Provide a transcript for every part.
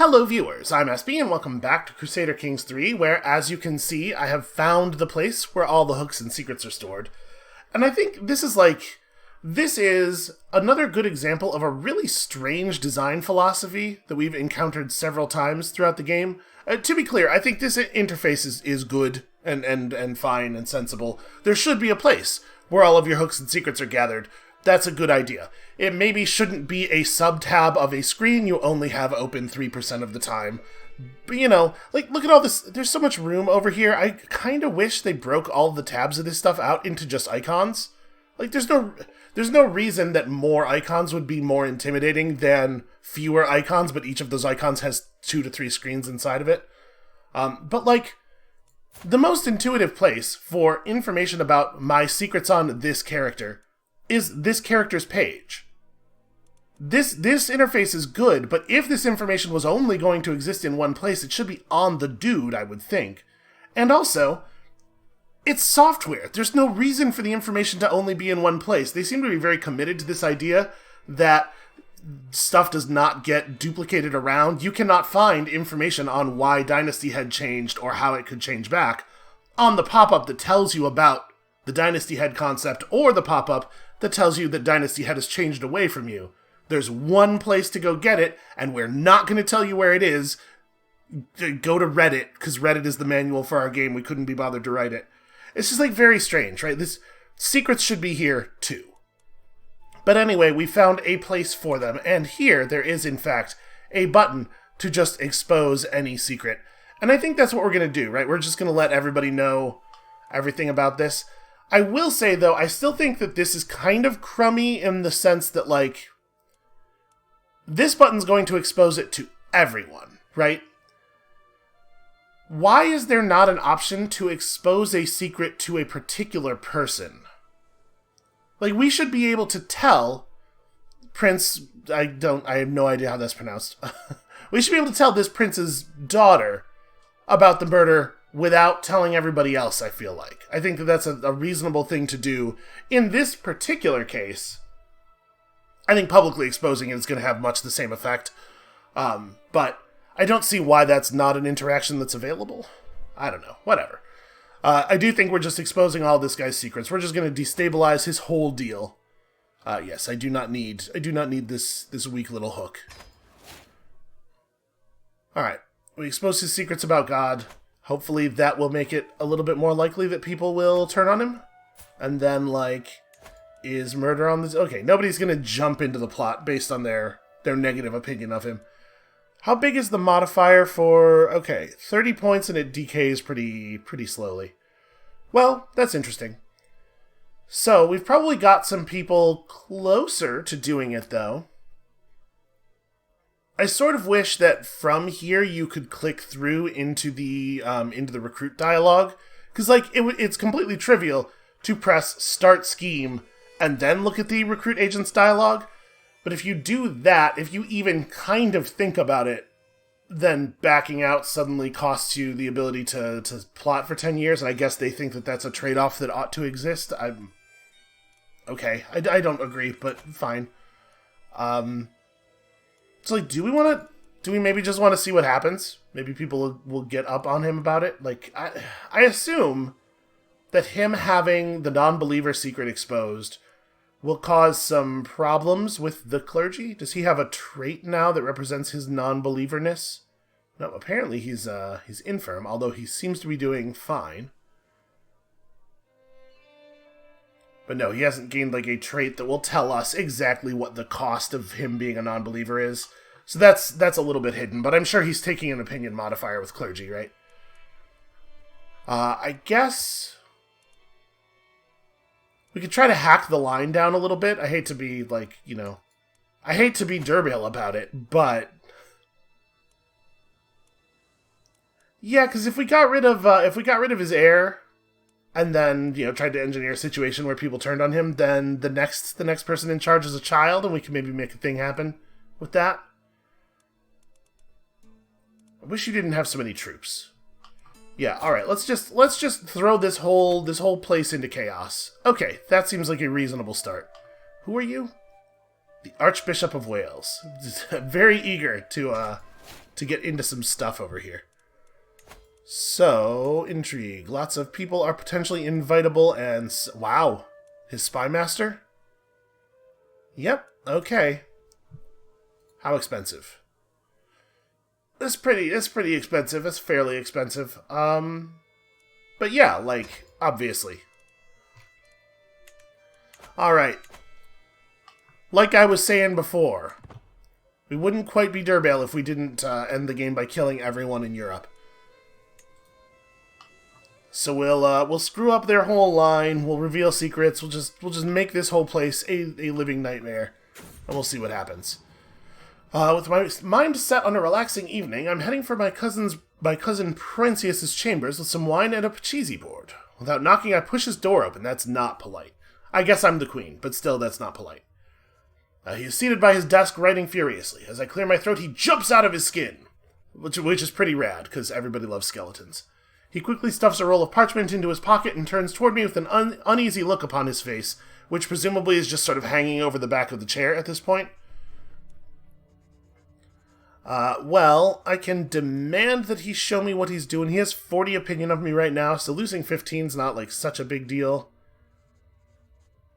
Hello viewers, I'm SB and welcome back to Crusader Kings III, where, as you can see, I have found the place where all the hooks and secrets are stored. And I think this is another good example of a really strange design philosophy that we've encountered several times throughout the game. To be clear, I think this interface is good and fine and sensible. There should be a place where all of your hooks and secrets are gathered. That's a good idea. It maybe shouldn't be a sub-tab of a screen you only have open 3% of the time. But, you know, like, look at all this. There's so much room over here. I kind of wish they broke all the tabs of this stuff out into just icons. Like, there's no reason that more icons would be more intimidating than fewer icons, but each of those icons has 2 to 3 screens inside of it. But, like, the most intuitive place for information about my secrets on this character is this character's page. This interface is good, but if this information was only going to exist in one place, it should be on the dude, I would think. And also, it's software. There's no reason for the information to only be in one place. They seem to be very committed to this idea that stuff does not get duplicated around. You cannot find information on why Dynasty had changed or how it could change back on the pop-up that tells you about the Dynasty Head concept, or the pop-up that tells you that Dynasty Head has changed away from you. There's one place to go get it, and we're not going to tell you where it is. Go to Reddit, because Reddit is the manual for our game. We couldn't be bothered to write it. It's just, like, very strange, right? This secrets should be here, too. But anyway, we found a place for them, and here there is, in fact, a button to just expose any secret. And I think that's what we're going to do, right? We're just going to let everybody know everything about this. I will say, though, I still think that this is kind of crummy in the sense that, like, this button's going to expose it to everyone, right? Why is there not an option to expose a secret to a particular person? Like, we should be able to tell Prince... I have no idea how that's pronounced. We should be able to tell this prince's daughter about the murder without telling everybody else, I feel like. I think that that's a reasonable thing to do. In this particular case, I think publicly exposing it is going to have much the same effect. But I don't see why that's not an interaction that's available. I don't know. Whatever. I do think we're just exposing all this guy's secrets. We're just going to destabilize his whole deal. Yes, I do not need this weak little hook. Alright. We expose his secrets about God. Hopefully that will make it a little bit more likely that people will turn on him. And then, like, is murder on this... Okay, nobody's going to jump into the plot based on their negative opinion of him. How big is the modifier for... Okay, 30 points and it decays pretty slowly. Well, that's interesting. So, we've probably got some people closer to doing it, though. I sort of wish that from here you could click through into the recruit dialogue, because like it's completely trivial to press Start Scheme and then look at the recruit agent's dialogue. But if you do that, if you even kind of think about it, then backing out suddenly costs you the ability to plot for 10 years, and I guess they think that that's a trade-off that ought to exist. Okay, I don't agree, but fine. So, like, do we maybe just want to see what happens? Maybe people will get up on him about it? Like, I assume that him having the non-believer secret exposed will cause some problems with the clergy. Does he have a trait now that represents his non-believerness? No, apparently he's infirm, although he seems to be doing fine. But no, he hasn't gained, like, a trait that will tell us exactly what the cost of him being a non-believer is. So that's a little bit hidden, but I'm sure he's taking an opinion modifier with clergy, right? I guess we could try to hack the line down a little bit. I hate to be, like, you know... I hate to be Derbail about it, but... Yeah, because if we got rid of his heir... and then, you know, tried to engineer a situation where people turned on him, then the next person in charge is a child, and we can maybe make a thing happen with that. I wish you didn't have so many troops. Yeah, alright, let's just throw this whole place into chaos. Okay, that seems like a reasonable start. Who are you? The Archbishop of Wales. Very eager to to get into some stuff over here. So, intrigue. Lots of people are potentially invitable and... Wow. His spy master? Yep, okay. How expensive? It's pretty expensive. It's fairly expensive. But yeah, like, obviously. Alright. Like I was saying before, we wouldn't quite be Derbail if we didn't end the game by killing everyone in Europe. So we'll screw up their whole line, we'll reveal secrets, we'll just make this whole place a living nightmare. And we'll see what happens. With my mind set on a relaxing evening, I'm heading for my cousin Princius's chambers with some wine and a pachisi board. Without knocking, I push his door open. That's not polite. I guess I'm the queen, but still, that's not polite. He is seated by his desk, writing furiously. As I clear my throat, he jumps out of his skin, which is pretty rad, because everybody loves skeletons. He quickly stuffs a roll of parchment into his pocket and turns toward me with an uneasy look upon his face, which presumably is just sort of hanging over the back of the chair at this point. Well, I can demand that he show me what he's doing. He has 40 opinion of me right now, so losing 15's not, like, such a big deal.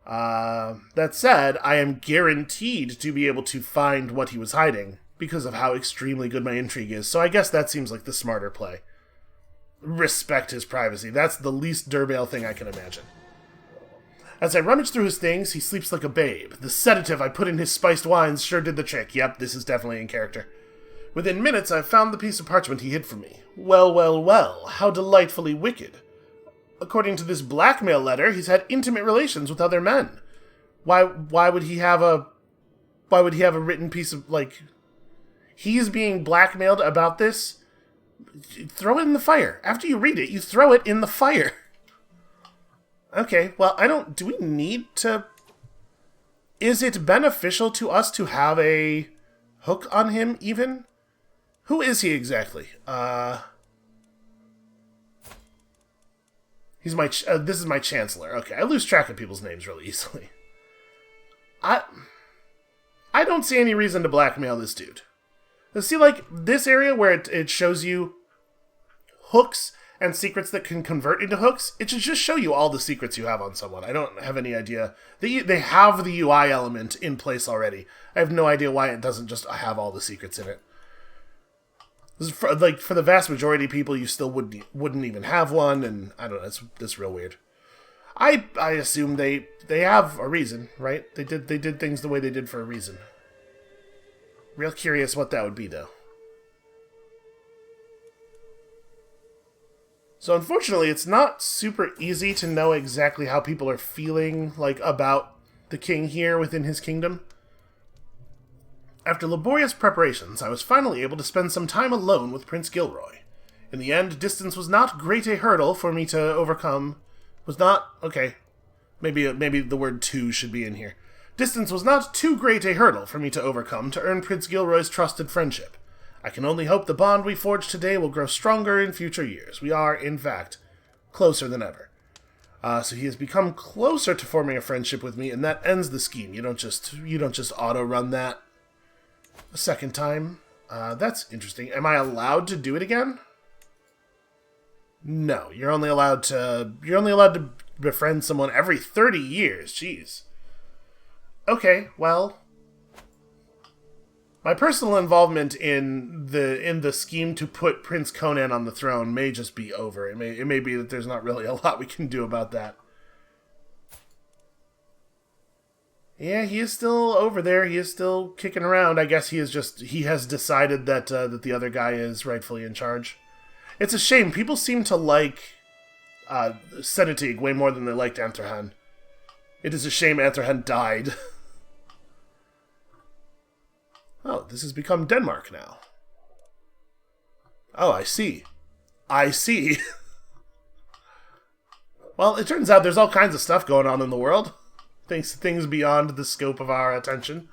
That said, I am guaranteed to be able to find what he was hiding, because of how extremely good my intrigue is, so I guess that seems like the smarter play. Respect his privacy. That's the least Derbail thing I can imagine. As I rummage through his things, he sleeps like a babe. The sedative I put in his spiced wines sure did the trick. Yep, this is definitely in character. Within minutes, I found the piece of parchment he hid from me. Well, well, well, how delightfully wicked. According to this blackmail letter, he's had intimate relations with other men. Why would he have a written piece of, like... He's being blackmailed about this? Throw it in the fire. After you read it, you throw it in the fire. Okay, well, do we need to... Is it beneficial to us to have a hook on him, even? Who is he exactly? He's my... this is my chancellor. Okay, I lose track of people's names really easily. I don't see any reason to blackmail this dude. See, like, this area where it shows you hooks and secrets that can convert into hooks, it should just show you all the secrets you have on someone. I don't have any idea. They have the UI element in place already. I have no idea why it doesn't just have all the secrets in it. For the vast majority of people, you still wouldn't even have one, and I don't know, it's real weird. I assume they have a reason, right? They did things the way they did for a reason. Real curious what that would be, though. So unfortunately, it's not super easy to know exactly how people are feeling, like, about the king here within his kingdom. After laborious preparations, I was finally able to spend some time alone with Prince Gilroy. In the end, distance was not great a hurdle for me to overcome. Okay, maybe the word "to" should be in here. Distance was not too great a hurdle for me to overcome to earn Prince Gilroy's trusted friendship. I can only hope the bond we forged today will grow stronger in future years. We are, in fact, closer than ever. So he has become closer to forming a friendship with me, and that ends the scheme. You don't just auto-run that a second time. That's interesting. Am I allowed to do it again? No, you're only allowed to befriend someone every 30 years. Jeez. Okay, well, my personal involvement in the scheme to put Prince Conan on the throne may just be over. It may be that there's not really a lot we can do about that. Yeah, he is still over there. He is still kicking around. I guess he has decided that that the other guy is rightfully in charge. It's a shame. People seem to like Sedatig way more than they liked Antherhan. It is a shame Antherhan died. Oh, this has become Denmark now. Oh, I see. Well, it turns out there's all kinds of stuff going on in the world. Things beyond the scope of our attention.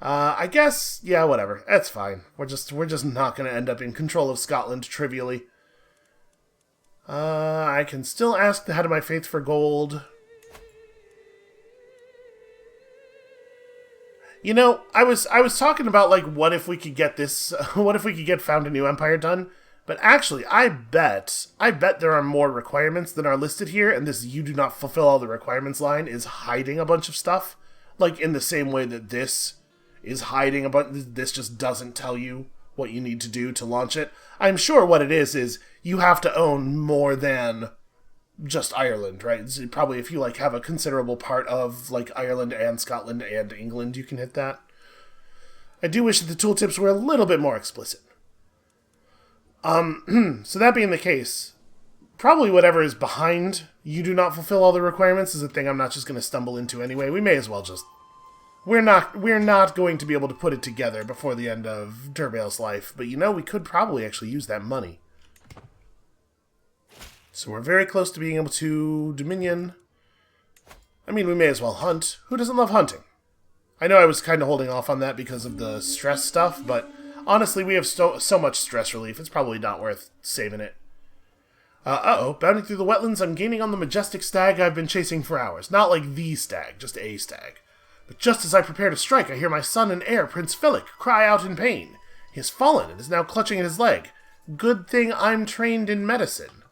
I guess, yeah, whatever. That's fine. We're just not going to end up in control of Scotland trivially. I can still ask the head of my faith for gold. You know, I was talking about, like, what if we could get this, what if we could get Found a New Empire done? But actually, I bet there are more requirements than are listed here, and this "you do not fulfill all the requirements" line is hiding a bunch of stuff. Like, in the same way that this is hiding a bunch, this just doesn't tell you what you need to do to launch it. I'm sure what it is you have to own more than just Ireland, right? It's probably if you, like, have a considerable part of, like, Ireland and Scotland and England, you can hit that. I do wish that the tooltips were a little bit more explicit. So that being the case, probably whatever is behind "you do not fulfill all the requirements" is a thing I'm not just going to stumble into anyway. We may as well just... We're not going to be able to put it together before the end of Derbail's life, but you know, we could probably actually use that money. So we're very close to being able to Dominion. I mean, we may as well hunt. Who doesn't love hunting? I know I was kind of holding off on that because of the stress stuff, but honestly, we have so much stress relief, it's probably not worth saving it. Bounding through the wetlands, I'm gaining on the majestic stag I've been chasing for hours. Not like the stag, just a stag. But just as I prepare to strike, I hear my son and heir, Prince Philip, cry out in pain. He has fallen and is now clutching at his leg. Good thing I'm trained in medicine.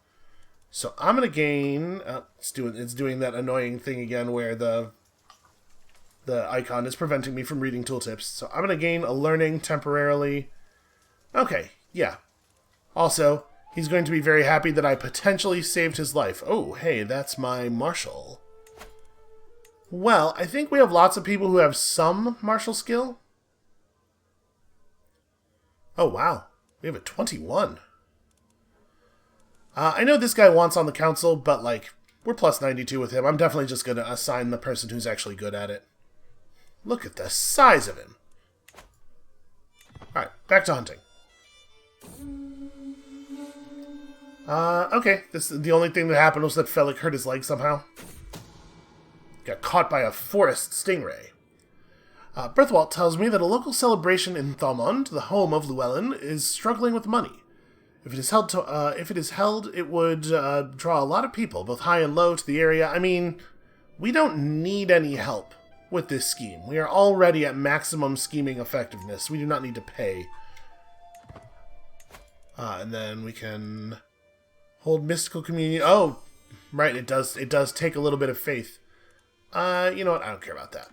So I'm going to gain... it's doing that annoying thing again where the icon is preventing me from reading tooltips. So I'm going to gain a learning temporarily. Okay, yeah. Also, he's going to be very happy that I potentially saved his life. Oh, hey, that's my marshal. Well, I think we have lots of people who have some martial skill. Oh, wow. We have a 21. I know this guy wants on the council, but, like, we're plus 92 with him. I'm definitely just going to assign the person who's actually good at it. Look at the size of him. Alright, back to hunting. Okay. The only thing that happened was that Felix hurt his leg somehow. Got caught by a forest stingray. Berthwalt tells me that a local celebration in Thomond, the home of Llewellyn, is struggling with money. If it is held, it would draw a lot of people, both high and low, to the area. I mean, we don't need any help with this scheme. We are already at maximum scheming effectiveness. We do not need to pay. And then we can hold mystical communion. Oh, right, it does take a little bit of faith. You know what? I don't care about that.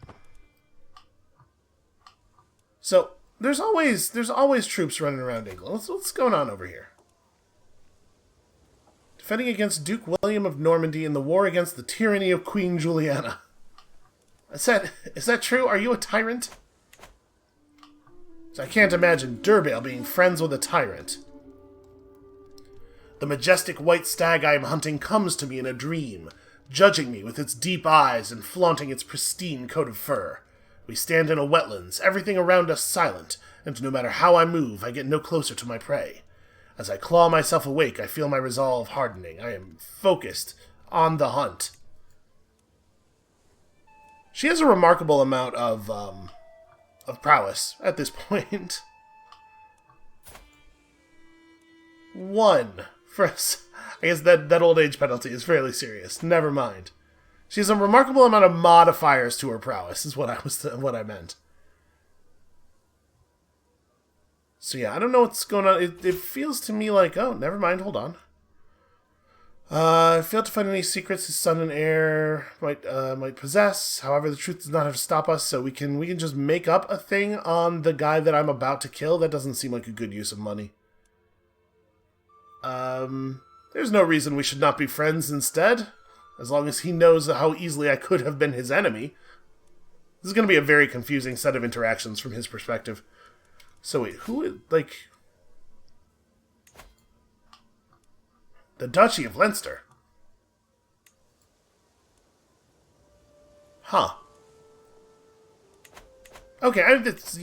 So there's always troops running around England. What's going on over here? Defending against Duke William of Normandy in the war against the tyranny of Queen Juliana. Is that true? Are you a tyrant? So I can't imagine Derbail being friends with a tyrant. The majestic white stag I am hunting comes to me in a dream, judging me with its deep eyes and flaunting its pristine coat of fur. We stand in a wetlands, everything around us silent, and no matter how I move, I get no closer to my prey. As I claw myself awake, I feel my resolve hardening. I am focused on the hunt. She has a remarkable amount of prowess at this point. 1. For us. I guess that old age penalty is fairly serious. Never mind. She has a remarkable amount of modifiers to her prowess, is what I meant. So yeah, I don't know what's going on. It feels to me like, oh, never mind, hold on. I failed to find any secrets his son and heir might possess. However, the truth does not have to stop us, so we can just make up a thing on the guy that I'm about to kill. That doesn't seem like a good use of money. There's no reason we should not be friends instead, as long as he knows how easily I could have been his enemy. This is going to be a very confusing set of interactions from his perspective. So wait, the Duchy of Leinster. Huh. Okay, it's,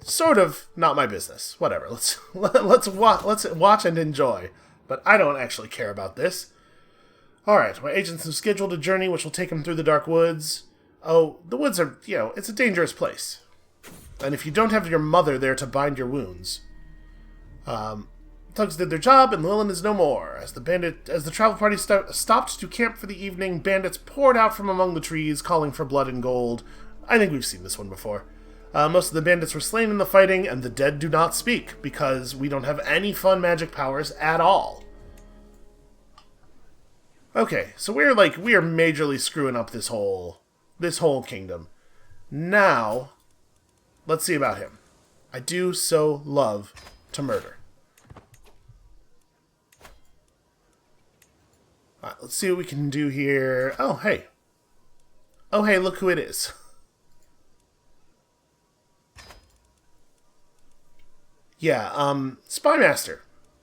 sort of not my business. Whatever. Let's watch and enjoy. But I don't actually care about this. Alright, my agents have scheduled a journey which will take them through the dark woods. Oh, the woods are, it's a dangerous place. And if you don't have your mother there to bind your wounds. Thugs did their job, and Llewellyn is no more. As the travel party stopped to camp for the evening, bandits poured out from among the trees, calling for blood and gold. I think we've seen this one before. Most of the bandits were slain in the fighting, and the dead do not speak, because we don't have any fun magic powers at all. Okay, so we are majorly screwing up this whole kingdom. Now, let's see about him. I do so love to murder. Alright, let's see what we can do here. Oh, hey. Oh, hey, look who it is. Yeah, Spymaster.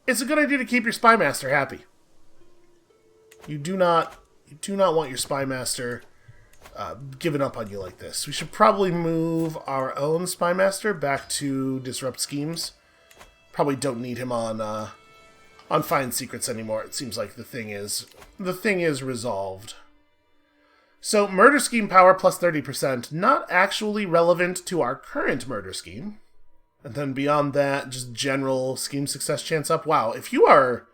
It's a good idea to keep your Spymaster happy. You do not want your Spymaster giving up on you like this. We should probably move our own Spymaster back to Disrupt Schemes. Probably don't need him on Find Secrets anymore. It seems like the thing is resolved. So Murder Scheme power plus 30%, not actually relevant to our current Murder Scheme. And then beyond that, just general scheme success chance up. Wow, if you are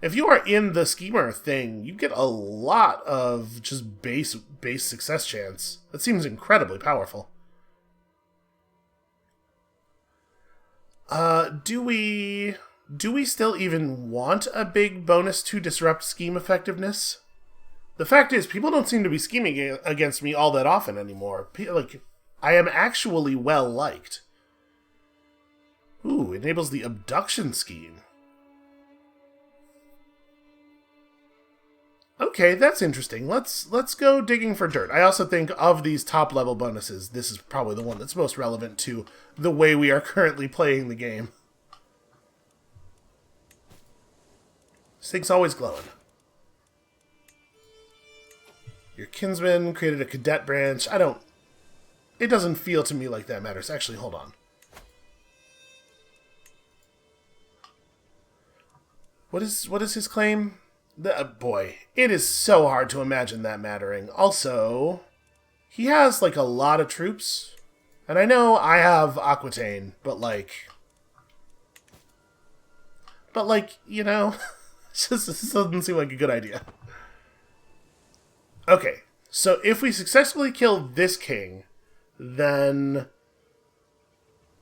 in the schemer thing, you get a lot of just base success chance. That seems incredibly powerful. Do we still even want a big bonus to disrupt scheme effectiveness? The fact is, people don't seem to be scheming against me all that often anymore. Like, I am actually well liked. Ooh, enables the abduction scheme. Okay, that's interesting. Let's go digging for dirt. I also think of these top level bonuses, this is probably the one that's most relevant to the way we are currently playing the game. This thing's always glowing. Your kinsman created a cadet branch. It doesn't feel to me like that matters. Actually, hold on. What is his claim? Boy, it is so hard to imagine that mattering. Also, he has, like, a lot of troops. And I know I have Aquitaine, but, you know, this doesn't seem like a good idea. Okay, so if we successfully kill this king, then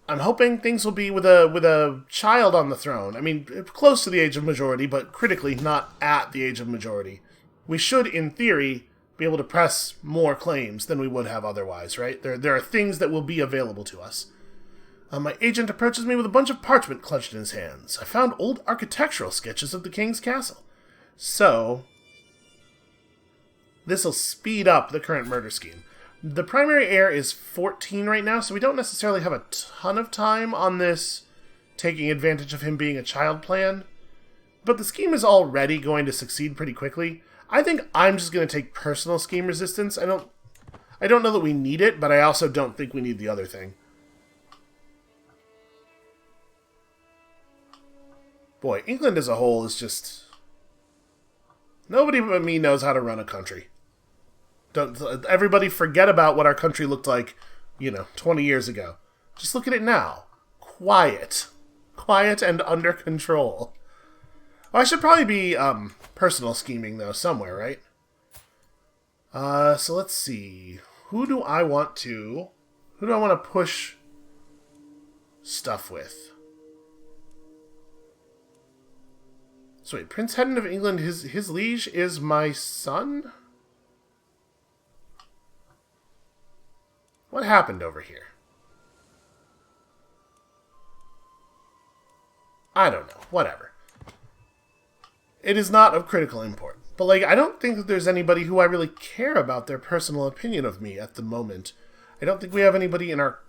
I'm hoping things will be with a child on the throne. I mean, close to the age of majority, but critically not at the age of majority. We should, in theory, be able to press more claims than we would have otherwise, right? There are things that will be available to us. My agent approaches me with a bunch of parchment clutched in his hands. I found old architectural sketches of the king's castle. So, this will speed up the current murder scheme. The primary heir is 14 right now, so we don't necessarily have a ton of time on this taking advantage of him being a child plan. But the scheme is already going to succeed pretty quickly. I think I'm just going to take personal scheme resistance. I don't know that we need it, but I also don't think we need the other thing. Boy, England as a whole is just... Nobody but me knows how to run a country. Don't everybody forget about what our country looked like, 20 years ago. Just look at it now. Quiet and under control. Oh, I should probably be personal scheming though somewhere, right? So let's see. Who do I want to push stuff with? So wait, Prince Hedon of England, his liege is my son? What happened over here? I don't know. Whatever. It is not of critical import. But, I don't think that there's anybody who I really care about their personal opinion of me at the moment. I don't think we have anybody in our...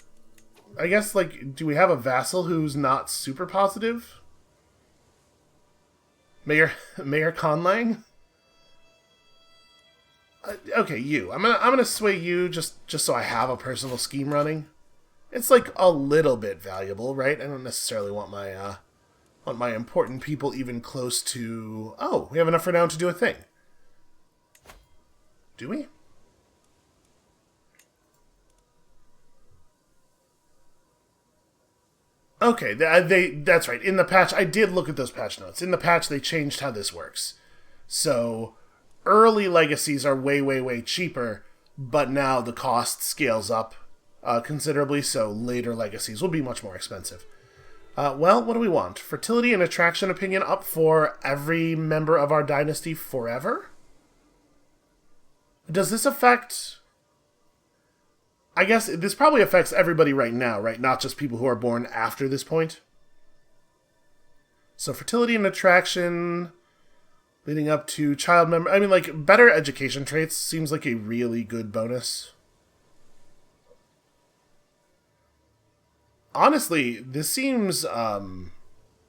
I guess, do we have a vassal who's not super positive? Mayor Conlang? Okay, you. I'm gonna sway you just so I have a personal scheme running. It's a little bit valuable, right? I don't necessarily want my important people even close to... Oh, we have enough for now to do a thing. Do we? Okay, that's right. In the patch, I did look at those patch notes. In the patch, they changed how this works. So... Early legacies are way, way, way cheaper, but now the cost scales up considerably, so later legacies will be much more expensive. Well, what do we want? Fertility and attraction opinion up for every member of our dynasty forever? Does this affect... I guess this probably affects everybody right now, right? Not just people who are born after this point. So fertility and attraction, leading up to child member... I mean, like, better education traits seems like a really good bonus. Honestly, this seems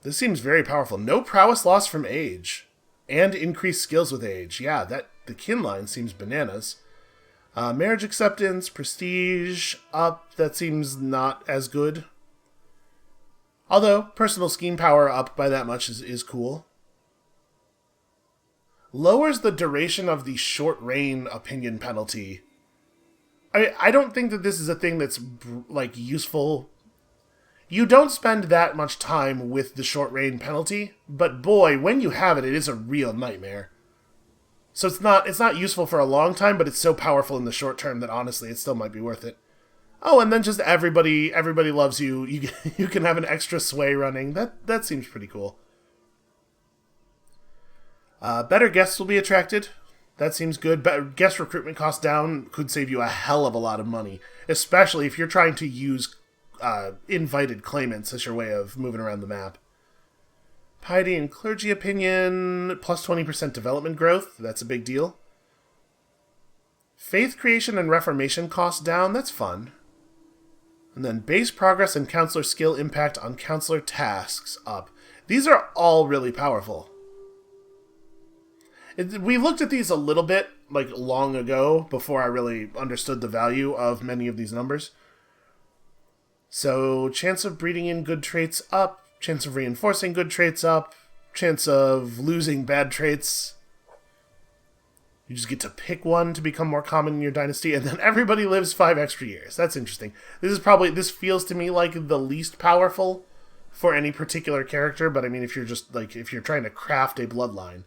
very powerful. No prowess loss from age, and increased skills with age. Yeah, the kin line seems bananas. Marriage acceptance, prestige up. That seems not as good. Although personal scheme power up by that much is cool. Lowers the duration of the short reign opinion penalty. I don't think that this is a thing that's like useful. You don't spend that much time with the short reign penalty, but boy, when you have it, it is a real nightmare. So it's not useful for a long time, but it's so powerful in the short term that honestly, it still might be worth it. Oh, and then just everybody loves you. You can have an extra sway running. That seems pretty cool. Better guests will be attracted. That seems good. Guest recruitment cost down could save you a hell of a lot of money, especially if you're trying to use invited claimants as your way of moving around the map. Piety and clergy opinion, plus 20% development growth. That's a big deal. Faith creation and reformation cost down. That's fun. And then base progress and counselor skill impact on counselor tasks up. These are all really powerful. We looked at these a little bit, like, long ago, before I really understood the value of many of these numbers. So, chance of breeding in good traits up, chance of reinforcing good traits up, chance of losing bad traits. You just get to pick one to become more common in your dynasty, and then everybody lives 5 extra years. That's interesting. This feels to me like the least powerful for any particular character, but I mean, if you're trying to craft a bloodline.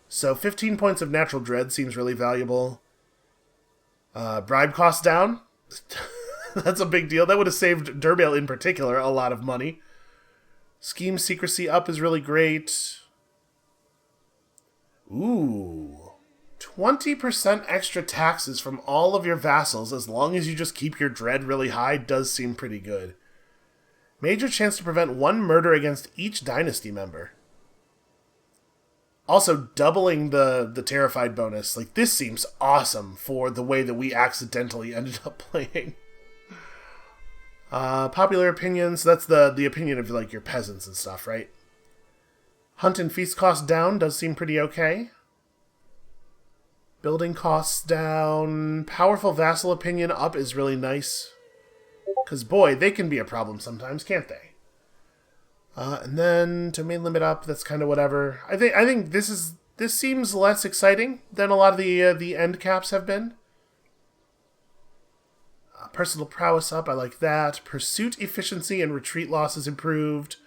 So 15 points of natural dread seems really valuable. Bribe costs down. That's a big deal. That would have saved Derbail in particular a lot of money. Scheme secrecy up is really great. Ooh. 20% extra taxes from all of your vassals as long as you just keep your dread really high does seem pretty good. Major chance to prevent 1 murder against each dynasty member. Also, doubling the Terrified bonus. Like, this seems awesome for the way that we accidentally ended up playing. Popular opinions. That's the opinion of, like, your peasants and stuff, right? Hunt and feast costs down does seem pretty okay. Building costs down. Powerful vassal opinion up is really nice. Because, boy, they can be a problem sometimes, can't they? And then domain limit up, that's kind of whatever. I think this seems less exciting than a lot of the end caps have been. Personal prowess up, I like that. Pursuit efficiency and retreat loss is improved.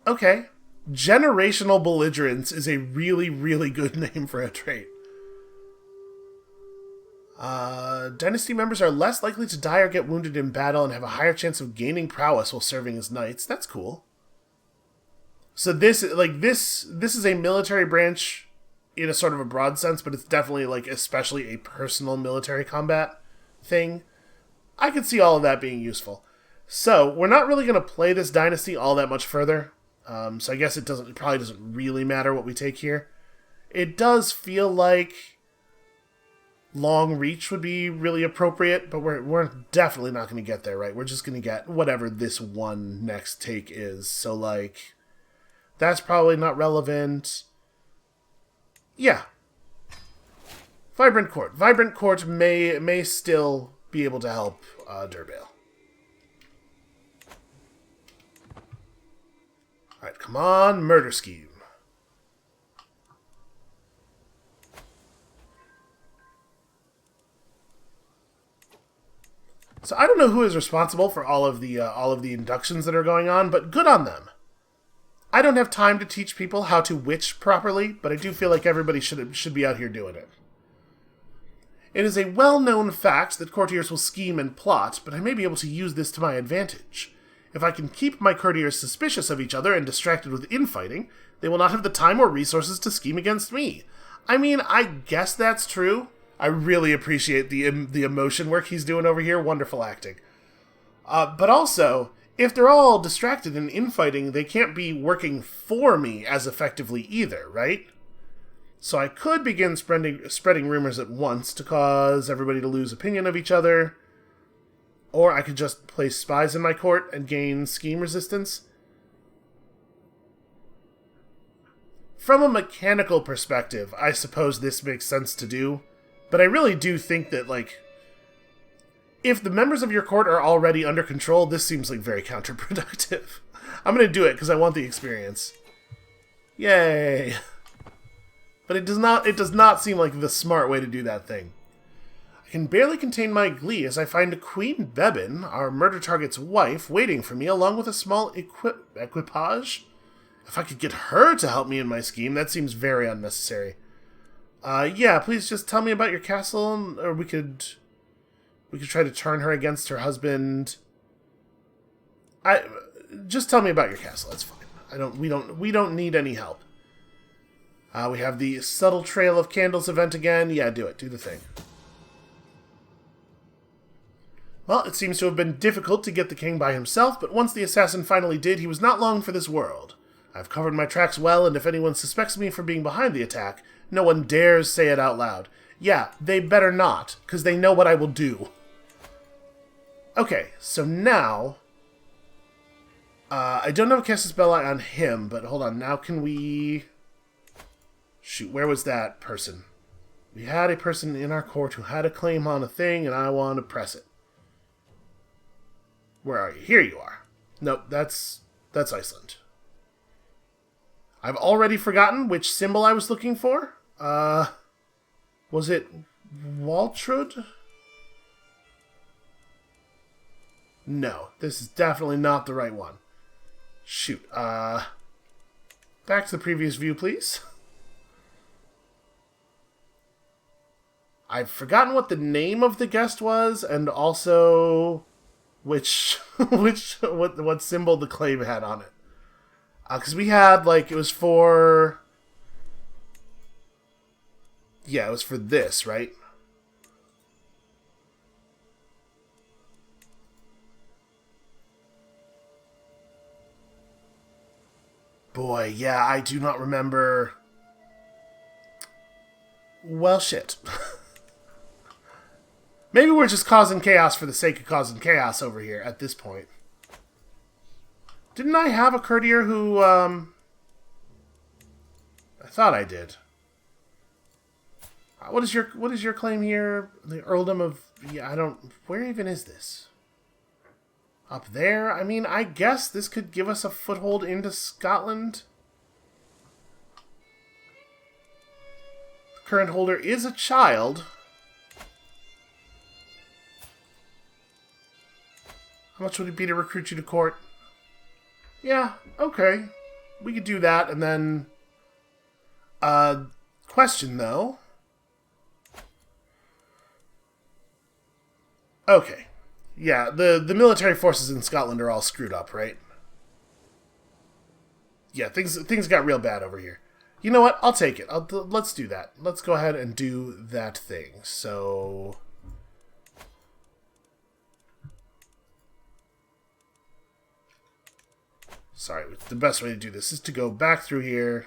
Okay. Generational belligerence is a really, really good name for a trait. Dynasty members are less likely to die or get wounded in battle and have a higher chance of gaining prowess while serving as knights. That's cool. So this is a military branch in a sort of a broad sense, but it's definitely, like, especially a personal military combat thing. I could see all of that being useful. So, we're not really going to play this dynasty all that much further. So I guess it probably doesn't really matter what we take here. It does feel like long reach would be really appropriate, but we're definitely not going to get there, right? We're just going to get whatever this one next take is. So, like, that's probably not relevant. Yeah. Vibrant Court. Vibrant Court may still be able to help Derbail. Alright, come on, Murder Scheme. So I don't know who is responsible for all of the inductions that are going on, but good on them. I don't have time to teach people how to witch properly, but I do feel like everybody should be out here doing it. It is a well-known fact that courtiers will scheme and plot, but I may be able to use this to my advantage. If I can keep my courtiers suspicious of each other and distracted with infighting, they will not have the time or resources to scheme against me. I mean, I guess that's true. I really appreciate the emotion work he's doing over here. Wonderful acting. But also, if they're all distracted in infighting, they can't be working for me as effectively either, right? So I could begin spreading rumors at once to cause everybody to lose opinion of each other. Or I could just place spies in my court and gain scheme resistance. From a mechanical perspective, I suppose this makes sense to do. But I really do think that, like, if the members of your court are already under control, this seems like very counterproductive. I'm going to do it because I want the experience. Yay! But it does not seem like the smart way to do that thing. I can barely contain my glee as I find Queen Bebin, our murder target's wife, waiting for me along with a small equipage. If I could get her to help me in my scheme, that seems very unnecessary. Yeah, please just tell me about your castle, or we could try to turn her against her husband. Just tell me about your castle. That's fine. We don't need any help. We have the Subtle Trail of Candles event again. Yeah, do it. Do the thing. Well, it seems to have been difficult to get the king by himself, but once the assassin finally did, he was not long for this world. I've covered my tracks well, and if anyone suspects me for being behind the attack, no one dares say it out loud. Yeah, they better not, because they know what I will do. Okay, so now... I don't have a Casus Belli on him, but hold on, now can we... Shoot, where was that person? We had a person in our court who had a claim on a thing, and I want to press it. Where are you? Here you are. Nope, that's Iceland. I've already forgotten which symbol I was looking for. Was it Waltrud? No, this is definitely not the right one. Shoot, back to the previous view, please. I've forgotten what the name of the guest was, and also what symbol the claim had on it. Because we had, like, it was for... Yeah, it was for this, right? Boy, yeah, I do not remember... Well, shit. Maybe we're just causing chaos for the sake of causing chaos over here at this point. Didn't I have a courtier who, I thought I did. What is your claim here? The Earldom of... Yeah, I don't... Where even is this? Up there? I mean, I guess this could give us a foothold into Scotland. The current holder is a child. How much would it be to recruit you to court? Yeah, okay. We could do that, and then... question, though. Okay. Yeah, the military forces in Scotland are all screwed up, right? Yeah, things got real bad over here. You know what? I'll take it. Let's do that. Let's go ahead and do that thing. So... Sorry, the best way to do this is to go back through here.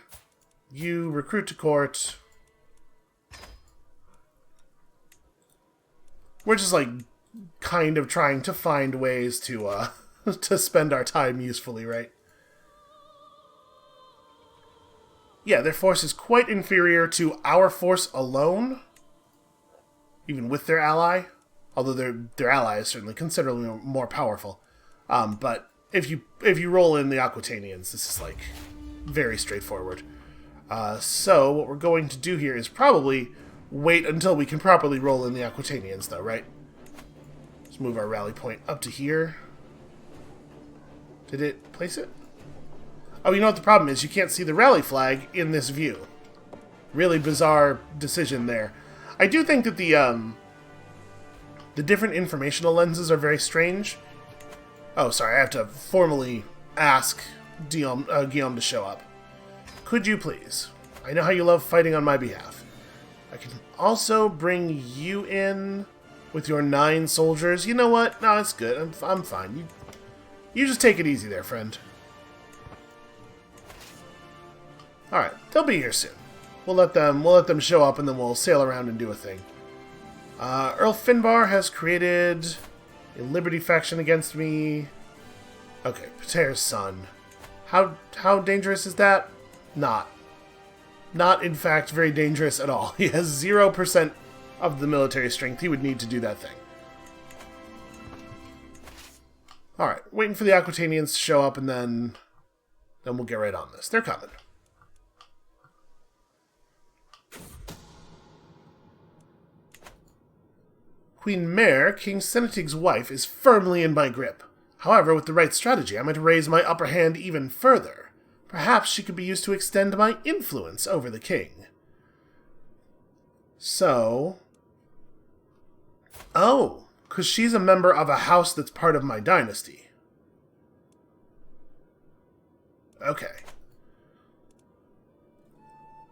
You recruit to court. We're just, like, kind of trying to find ways to, to spend our time usefully, right? Yeah, their force is quite inferior to our force alone. Even with their ally. Although their ally is certainly considerably more powerful. But... If you roll in the Aquitanians, this is, like, very straightforward. So, what we're going to do here is probably wait until we can properly roll in the Aquitanians, though, right? Let's move our rally point up to here. Did it place it? Oh, you know what the problem is? You can't see the rally flag in this view. Really bizarre decision there. I do think that the different informational lenses are very strange. Oh, sorry, I have to formally ask Guillaume to show up. Could you please? I know how you love fighting on my behalf. I can also bring you in with your 9 soldiers. You know what? No, it's good. I'm fine. You just take it easy there, friend. Alright, they'll be here soon. We'll let them show up and then we'll sail around and do a thing. Earl Finbar has created a Liberty faction against me. Okay, Pater's son. How dangerous is that? Not. Not, in fact, very dangerous at all. He has 0% of the military strength he would need to do that thing. Alright, waiting for the Aquitanians to show up and then we'll get right on this. They're coming. Queen Mare, King Senetig's wife, is firmly in my grip. However, with the right strategy, I might raise my upper hand even further. Perhaps she could be used to extend my influence over the king. So... Oh, because she's a member of a house that's part of my dynasty. Okay.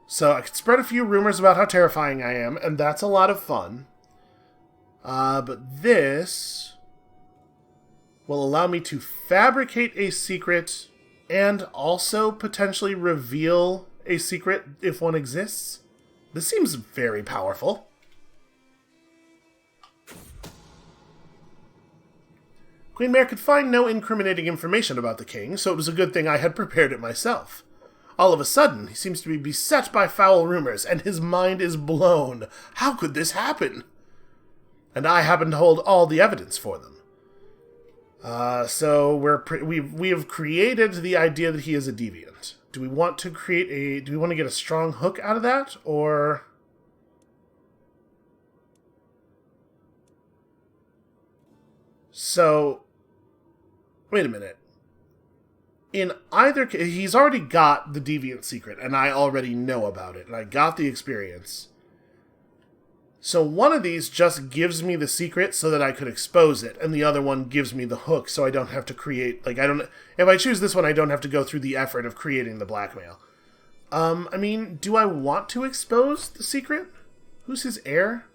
So I could spread a few rumors about how terrifying I am, and that's a lot of fun. But this will allow me to fabricate a secret and also potentially reveal a secret if one exists. This seems very powerful. Queen Mare could find no incriminating information about the king, so it was a good thing I had prepared it myself. All of a sudden, he seems to be beset by foul rumors, and his mind is blown. How could this happen? And I happen to hold all the evidence for them. So we have created the idea that he is a deviant. Do we want to do we want to get a strong hook out of that, or... So, wait a minute. In either case, he's already got the deviant secret, and I already know about it, and I got the experience. So one of these just gives me the secret so that I could expose it, and the other one gives me the hook so I don't have to create, if I choose this one, I don't have to go through the effort of creating the blackmail. I mean, do I want to expose the secret? Who's his heir?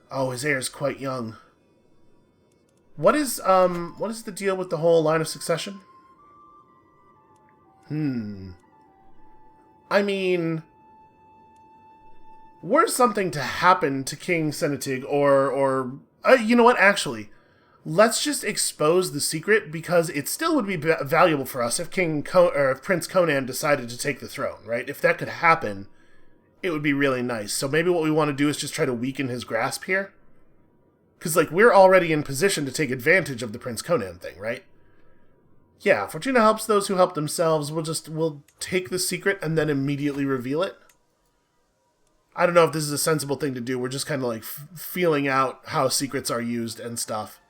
Oh, his heir is quite young. What is the deal with the whole line of succession? I mean... were something to happen to King Senetig, or you know what, actually, let's just expose the secret, because it still would be valuable for us if if Prince Conan decided to take the throne, right? If that could happen, it would be really nice. So maybe what we want to do is just try to weaken his grasp here. Because, we're already in position to take advantage of the Prince Conan thing, right? Yeah, Fortuna helps those who help themselves. We'll take the secret and then immediately reveal it. I don't know if this is a sensible thing to do. We're just kind of feeling out how secrets are used and stuff.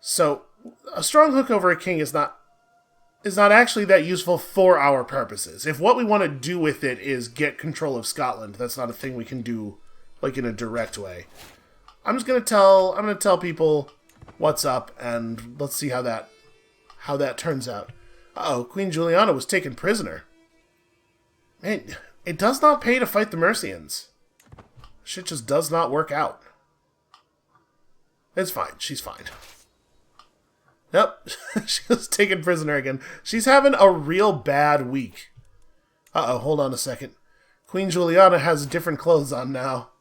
So, a strong hook over a king is not actually that useful for our purposes. If what we want to do with it is get control of Scotland, that's not a thing we can do in a direct way. I'm gonna tell people what's up, and let's see how that turns out. Uh-oh, Queen Juliana was taken prisoner. Man, it does not pay to fight the Mercians. Shit just does not work out. It's fine. She's fine. Yep. She was taken prisoner again. She's having a real bad week. Uh-oh, hold on a second. Queen Juliana has different clothes on now.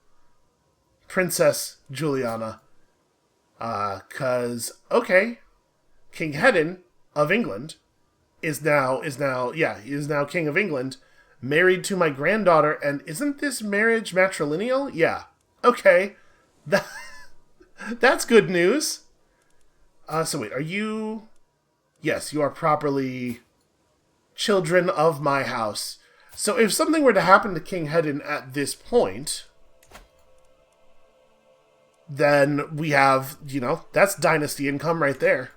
Princess Juliana. Okay. King Hedin of England is now King of England, married to my granddaughter, and isn't this marriage matrilineal? Yeah. Okay. That's good news. So wait, are you... Yes, you are properly children of my house. So if something were to happen to King Hedin at this point, then we have, that's dynasty income right there.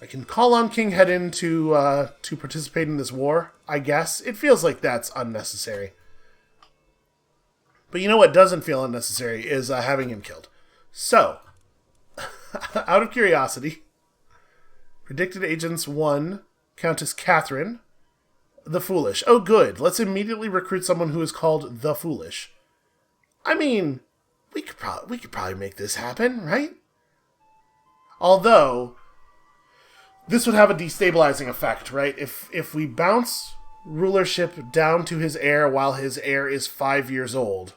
I can call on King Hedin to participate in this war, I guess. It feels like that's unnecessary. But you know what doesn't feel unnecessary is having him killed. So, out of curiosity, predicted agents 1, Countess Catherine, the Foolish. Oh, good. Let's immediately recruit someone who is called the Foolish. I mean, we could probably make this happen, right? Although, this would have a destabilizing effect, right? If we bounce rulership down to his heir while his heir is 5 years old,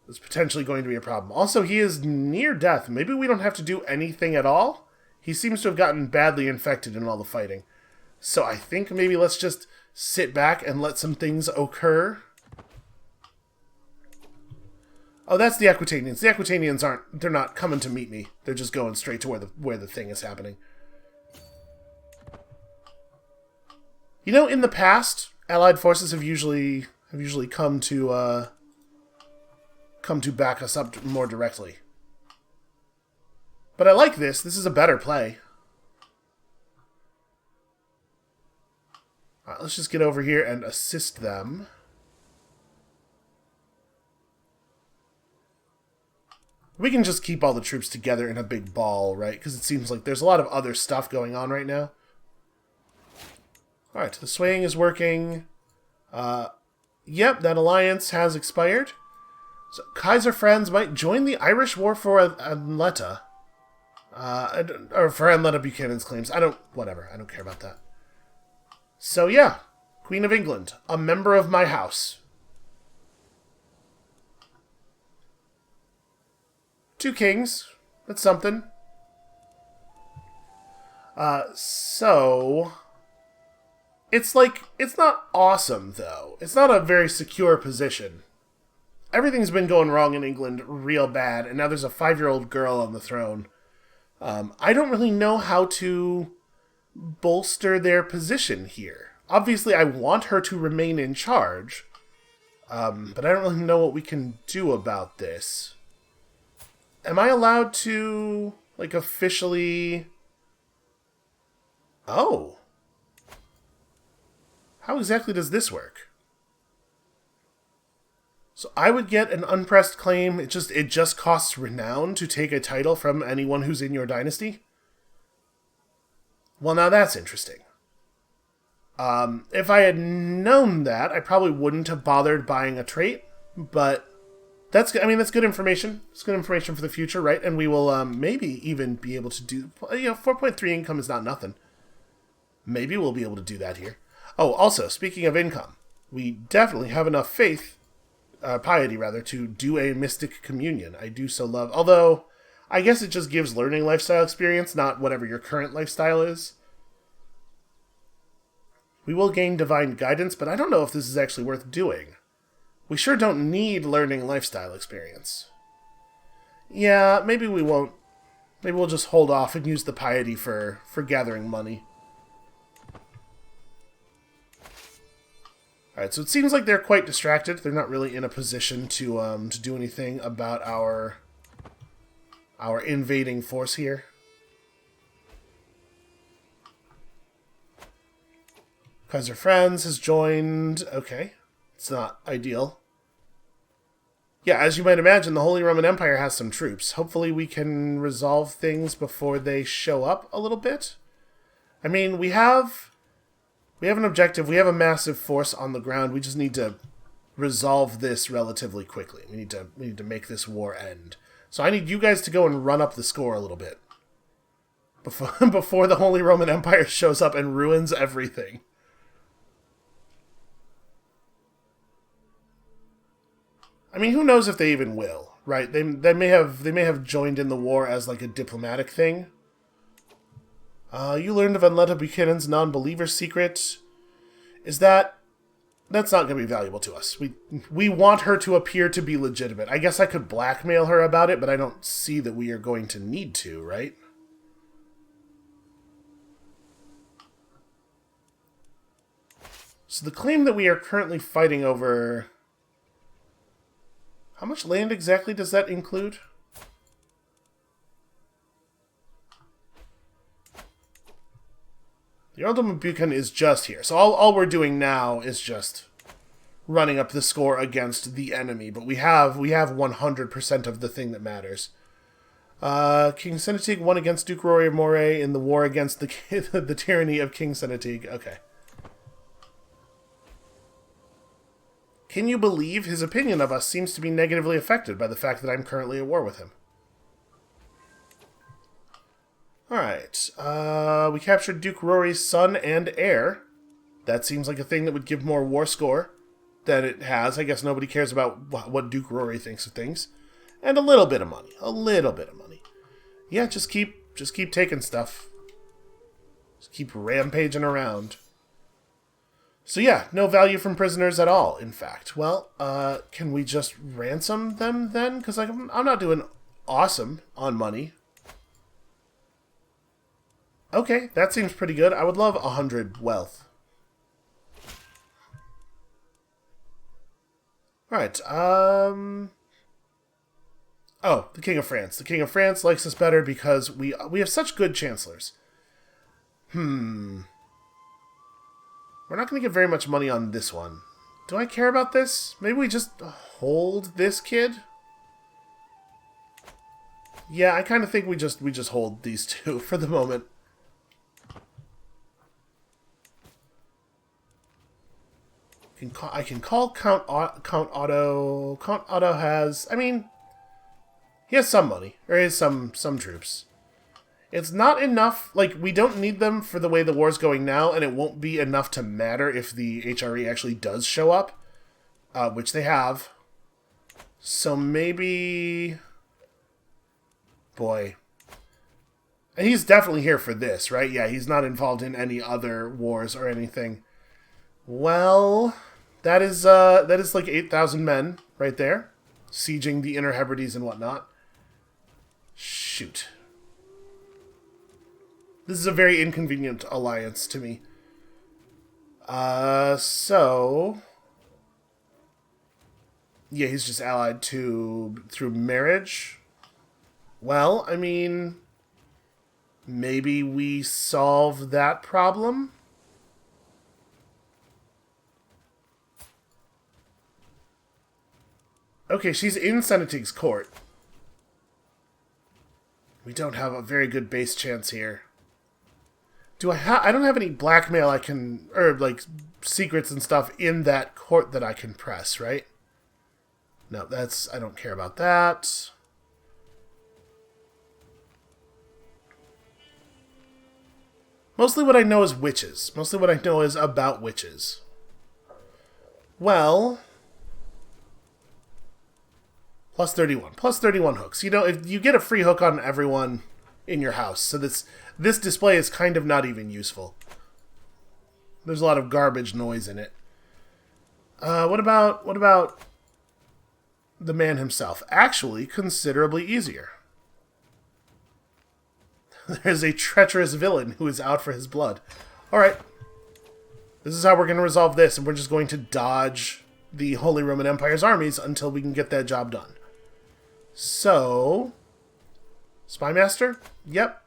it's potentially going to be a problem. Also, he is near death. Maybe we don't have to do anything at all. He seems to have gotten badly infected in all the fighting. So I think maybe let's just sit back and let some things occur. Oh, that's the Aquitanians. The Aquitanians they're not coming to meet me. They're just going straight to where the thing is happening. You know, in the past, Allied forces have usually come to back us up more directly. But I like this. This is a better play. Alright, let's just get over here and assist them. We can just keep all the troops together in a big ball, right? Because it seems like there's a lot of other stuff going on right now. Alright, the swaying is working. Yep, that alliance has expired. So Kaiser Franz might join the Irish war for Anleta. Or for Anleta Buchanan's claims. Whatever, I don't care about that. So yeah, Queen of England, a member of my house. 2 kings, that's something. So... It's not awesome, though. It's not a very secure position. Everything's been going wrong in England real bad, and now there's a 5-year-old girl on the throne. I don't really know how to bolster their position here. Obviously, I want her to remain in charge, but I don't really know what we can do about this. Am I allowed to, officially... Oh. How exactly does this work? So I would get an unpressed claim. It just costs renown to take a title from anyone who's in your dynasty. Well, now that's interesting. If I had known that, I probably wouldn't have bothered buying a trait. But that's good information. It's good information for the future, right? And we will maybe even be able to do. 4.3 income is not nothing. Maybe we'll be able to do that here. Oh, also, speaking of income, we definitely have enough piety, to do a mystic communion. I do so love... Although, I guess it just gives learning lifestyle experience, not whatever your current lifestyle is. We will gain divine guidance, but I don't know if this is actually worth doing. We sure don't need learning lifestyle experience. Yeah, maybe we won't. Maybe we'll just hold off and use the piety for gathering money. Alright, so it seems like they're quite distracted. They're not really in a position to do anything about our invading force here. Kaiser Franz has joined. Okay, it's not ideal. Yeah, as you might imagine, the Holy Roman Empire has some troops. Hopefully we can resolve things before they show up a little bit. I mean, we have an objective. We have a massive force on the ground. We just need to resolve this relatively quickly. We need to make this war end. So I need you guys to go and run up the score a little bit before the Holy Roman Empire shows up and ruins everything. I mean, who knows if they even will, right? They may have joined in the war as a diplomatic thing. You learned of Anleta Buchanan's non-believer secret. That's not going to be valuable to us. We want her to appear to be legitimate. I guess I could blackmail her about it, but I don't see that we are going to need to, right? So the claim that we are currently fighting over... How much land exactly does that include? The Earldom of Buchan is just here. So all we're doing now is just running up the score against the enemy. But we have 100% of the thing that matters. King Senetig won against Duke Rory of Moray in the war against the tyranny of King Senetig. Okay. Can you believe his opinion of us seems to be negatively affected by the fact that I'm currently at war with him? Alright. We captured Duke Rory's son and heir. That seems like a thing that would give more war score than it has. I guess nobody cares about what Duke Rory thinks of things. And a little bit of money. A little bit of money. Yeah, just keep taking stuff. Just keep rampaging around. So yeah, no value from prisoners at all, in fact. Well, can we just ransom them then? Because I'm not doing awesome on money. Okay, that seems pretty good. I would love 100 wealth. Alright, Oh, the King of France. The King of France likes us better because we have such good chancellors. We're not going to get very much money on this one. Do I care about this? Maybe we just hold this kid? Yeah, I kind of think we just hold these two for the moment. I can call Count Otto. Count Otto has... I mean... He has some money, or he has some troops. It's not enough, like, we don't need them for the way the war's going now, and it won't be enough to matter if the HRE actually does show up, which they have. So maybe... Boy. And he's definitely here for this, right? Yeah, he's not involved in any other wars or anything. Well, that is like 8,000 men right there, sieging the Inner Hebrides and whatnot. Shoot. This is a very inconvenient alliance to me. So... Yeah, he's just allied through marriage. Well, I mean... Maybe we solve that problem? Okay, she's in Senetig's court. We don't have a very good base chance here. I don't have any blackmail I can... Or, like, secrets and stuff in that court that I can press, right? No, I don't care about that. Mostly what I know is witches. Mostly what I know is about witches. Well... Plus 31. Plus 31 hooks. You know, if you get a free hook on everyone in your house, so this display is kind of not even useful. There's a lot of garbage noise in it. What about the man himself? Actually, considerably easier. There's a treacherous villain who is out for his blood. Alright. This is how we're going to resolve this, and we're just going to dodge the Holy Roman Empire's armies until we can get that job done. So... Spymaster? Yep.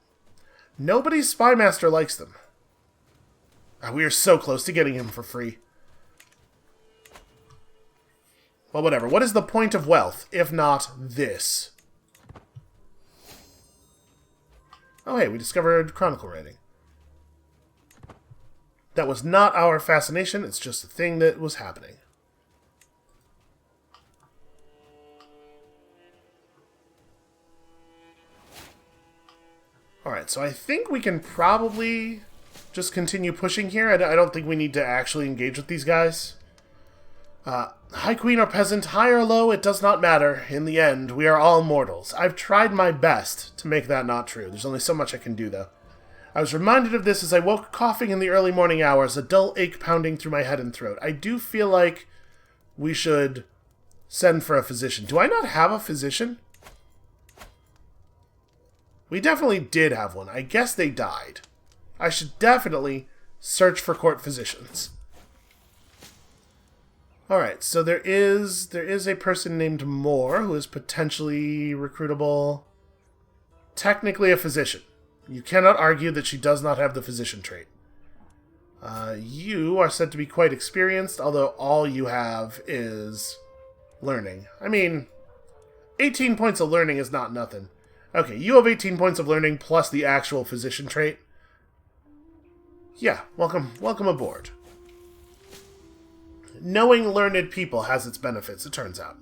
Nobody's Spymaster likes them. We are so close to getting him for free. Well, whatever. What is the point of wealth, if not this? Oh, hey, we discovered Chronicle writing. That was not our fascination, it's just a thing that was happening. Alright, so I think we can probably just continue pushing here. I don't think we need to actually engage with these guys. High Queen or Peasant, high or low, it does not matter. In the end, we are all mortals. I've tried my best to make that not true. There's only so much I can do, though. I was reminded of this as I woke coughing in the early morning hours, a dull ache pounding through my head and throat. I do feel like we should send for a physician. Do I not have a physician? We definitely did have one. I guess they died. I should definitely search for court physicians. Alright, so there is a person named Moore who is potentially recruitable. Technically a physician. You cannot argue that she does not have the physician trait. You are said to be quite experienced, although all you have is learning. I mean, 18 points of learning is not nothing. Okay, you have 18 points of learning plus the actual physician trait. Yeah, welcome aboard. Knowing learned people has its benefits, it turns out.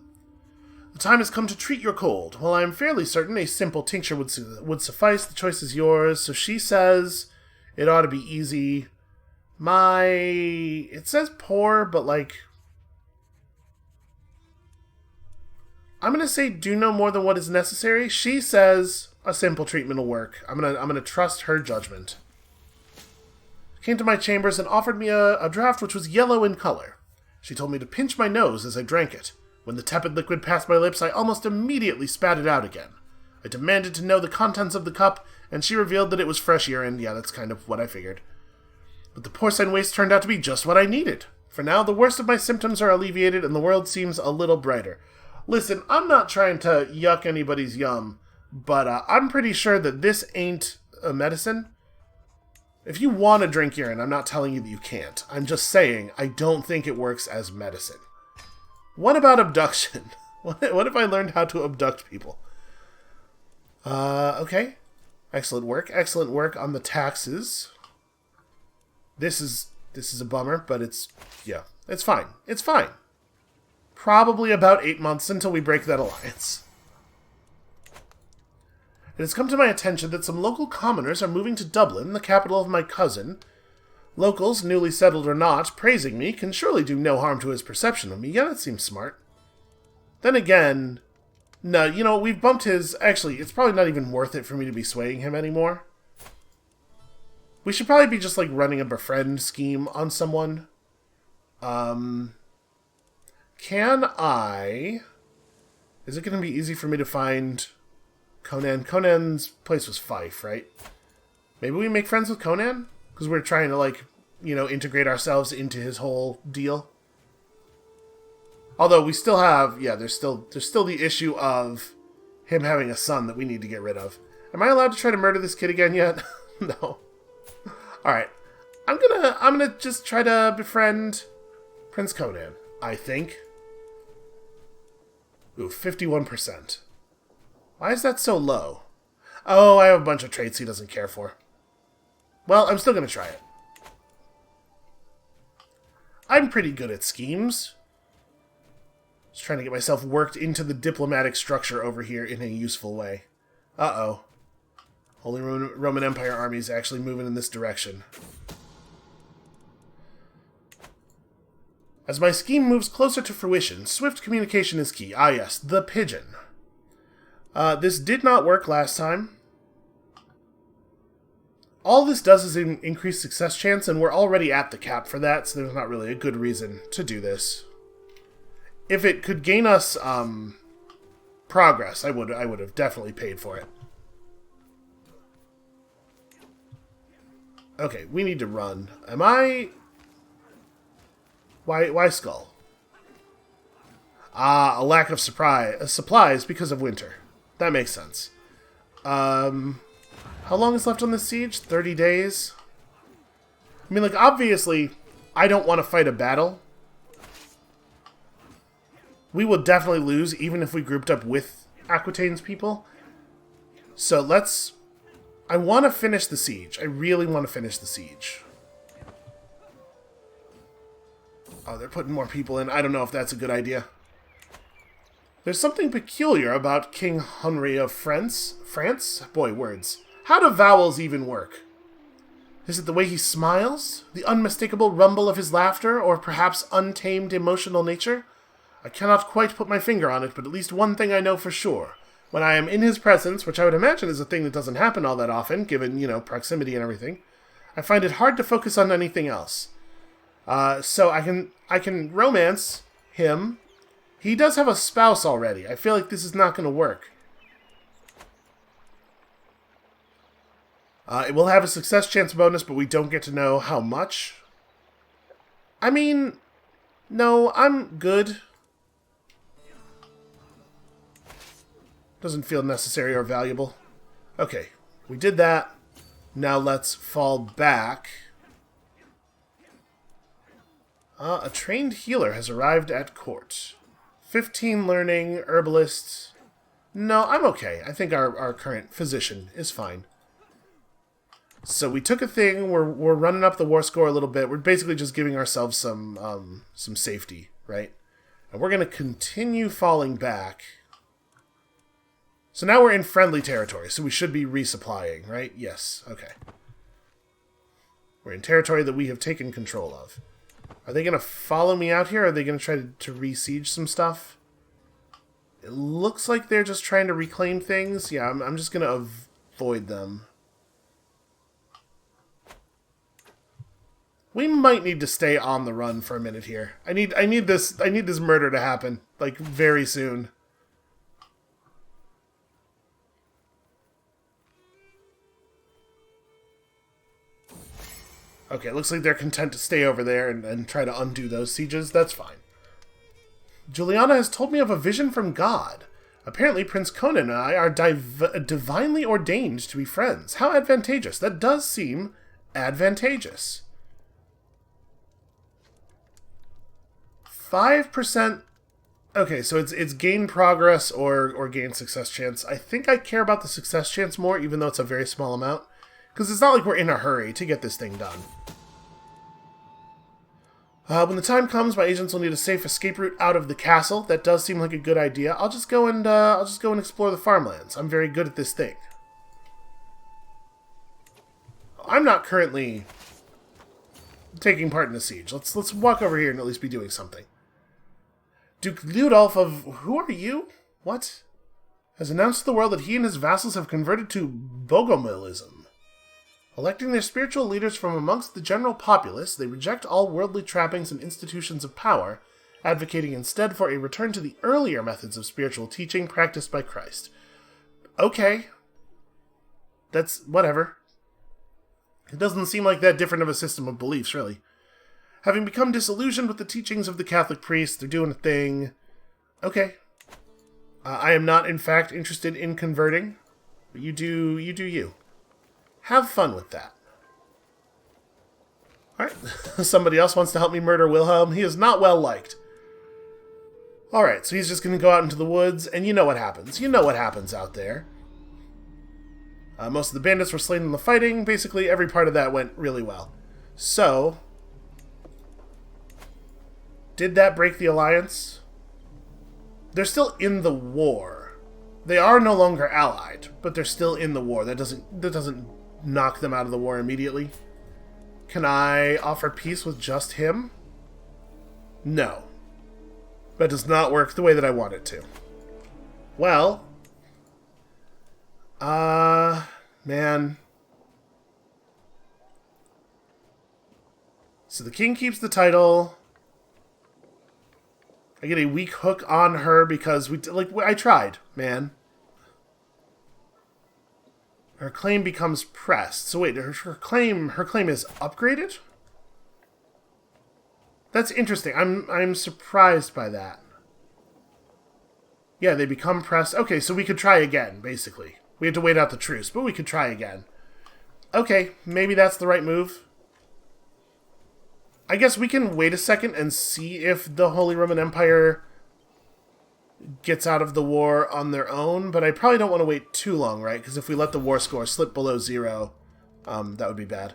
The time has come to treat your cold. While I am fairly certain a simple tincture would suffice, the choice is yours. So she says it ought to be easy. It says poor, but like, I'm gonna say do no more than what is necessary. She says a simple treatment will work. I'm gonna trust her judgment. Came to my chambers and offered me a draught which was yellow in color. She told me to pinch my nose as I drank it. When the tepid liquid passed my lips, I almost immediately spat it out again. I demanded to know the contents of the cup, and she revealed that it was fresh urine. Yeah, that's kind of what I figured. But the porcine waste turned out to be just what I needed. For now, the worst of my symptoms are alleviated, and the world seems a little brighter. Listen, I'm not trying to yuck anybody's yum, but I'm pretty sure that this ain't a medicine. If you want to drink urine, I'm not telling you that you can't. I'm just saying I don't think it works as medicine. What about abduction? What if I learned how to abduct people? Okay. Excellent work. Excellent work on the taxes. This is a bummer, but it's fine. It's fine. Probably about 8 months until we break that alliance. It has come to my attention that some local commoners are moving to Dublin, the capital of my cousin. Locals, newly settled or not, praising me can surely do no harm to his perception of me. Yeah, that seems smart. Then again, no, we've bumped his... Actually, it's probably not even worth it for me to be swaying him anymore. We should probably be just, like, running a befriend scheme on someone. Can I... Is it going to be easy for me to find Conan? Conan's place was Fife, right? Maybe we make friends with Conan? Because we're trying to, like, integrate ourselves into his whole deal. Although we still have, there's still the issue of him having a son that we need to get rid of. Am I allowed to try to murder this kid again yet? No. Alright. I'm gonna just try to befriend Prince Conan, I think. Ooh, 51%. Why is that so low? Oh, I have a bunch of traits he doesn't care for. Well, I'm still going to try it. I'm pretty good at schemes. Just trying to get myself worked into the diplomatic structure over here in a useful way. Uh-oh. Holy Roman Empire army is actually moving in this direction. As my scheme moves closer to fruition, swift communication is key. Ah yes, the pigeon. This did not work last time. All this does is increase success chance, and we're already at the cap for that, so there's not really a good reason to do this. If it could gain us progress, I would have definitely paid for it. Okay, we need to run. Am I... Why skull? Ah, a lack of supplies because of winter. That makes sense. How long is left on this siege? 30 days? I mean, like, obviously, I don't want to fight a battle. We will definitely lose, even if we grouped up with Aquitaine's people. So let's... I want to finish the siege. I really want to finish the siege. Oh, they're putting more people in. I don't know if that's a good idea. There's something peculiar about King Henry of France. Boy, words. How do vowels even work? Is it the way he smiles? The unmistakable rumble of his laughter? Or perhaps untamed emotional nature? I cannot quite put my finger on it, but at least one thing I know for sure. When I am in his presence, which I would imagine is a thing that doesn't happen all that often, given, proximity and everything, I find it hard to focus on anything else. So I can romance him. He does have a spouse already. I feel like this is not going to work. It will have a success chance bonus, but we don't get to know how much. I mean, no, I'm good. Doesn't feel necessary or valuable. Okay, we did that. Now let's fall back. A trained healer has arrived at court. 15 learning, herbalist. No, I'm okay. I think our current physician is fine. So we took a thing. We're running up the war score a little bit. We're basically just giving ourselves some safety, right? And we're going to continue falling back. So now we're in friendly territory, so we should be resupplying, right? Yes, okay. We're in territory that we have taken control of. Are they going to follow me out here, or are they going to try to re-siege some stuff? It looks like they're just trying to reclaim things. Yeah, I'm just going to avoid them. We might need to stay on the run for a minute here. I need this murder to happen, like, very soon. Okay, it looks like they're content to stay over there and try to undo those sieges. That's fine. Juliana has told me of a vision from God. Apparently, Prince Conan and I are divinely ordained to be friends. How advantageous. That does seem advantageous. 5%. Okay, so it's gain progress or gain success chance. I think I care about the success chance more, even though it's a very small amount. Because it's not like we're in a hurry to get this thing done. When the time comes, my agents will need a safe escape route out of the castle. That does seem like a good idea. I'll just go and explore the farmlands. I'm very good at this thing. I'm not currently taking part in the siege. Let's walk over here and at least be doing something. Duke Ludolf of... Who are you? What? Has announced to the world that he and his vassals have converted to Bogomilism. Electing their spiritual leaders from amongst the general populace, they reject all worldly trappings and institutions of power, advocating instead for a return to the earlier methods of spiritual teaching practiced by Christ. Okay. That's whatever. It doesn't seem like that different of a system of beliefs, really. Having become disillusioned with the teachings of the Catholic priests, they're doing a thing. Okay. I am not, in fact, interested in converting. But you do you. Have fun with that. Alright, somebody else wants to help me murder Wilhelm. He is not well liked. Alright, so he's just going to go out into the woods, and you know what happens. You know what happens out there. Most of the bandits were slain in the fighting. Basically, every part of that went really well. So, did that break the alliance? They're still in the war. They are no longer allied, but they're still in the war. That doesn't knock them out of the war immediately. Can I offer peace with just him? No. That does not work the way that I want it to. Well, man. So the king keeps the title. I get a weak hook on her because I tried, man. Her claim becomes pressed. So wait, her claim is upgraded? That's interesting. I'm surprised by that. Yeah, they become pressed. Okay, so we could try again, basically. We had to wait out the truce, but we could try again. Okay, maybe that's the right move. I guess we can wait a second and see if the Holy Roman Empire gets out of the war on their own, but I probably don't want to wait too long, right? Because if we let the war score slip below 0, that would be bad.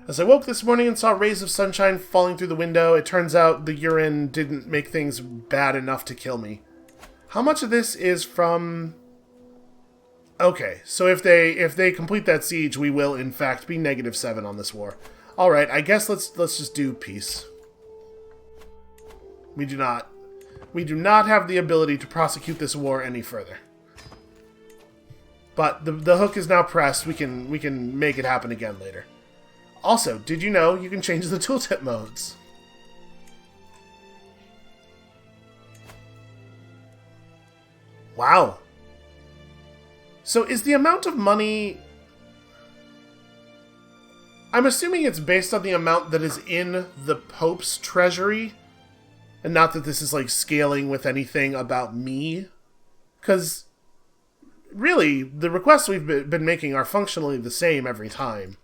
As I woke this morning and saw rays of sunshine falling through the window, it turns out the urine didn't make things bad enough to kill me. How much of this is from... Okay, so if they complete that siege, we will, in fact, be -7 on this war. Alright, I guess let's just do peace. We do not have the ability to prosecute this war any further. But the hook is now pressed. We can make it happen again later. Also, did you know you can change the tooltip modes? Wow. So is the amount of money... I'm assuming it's based on the amount that is in the Pope's treasury, and not that this is, like, scaling with anything about me. Because, really, the requests we've been making are functionally the same every time.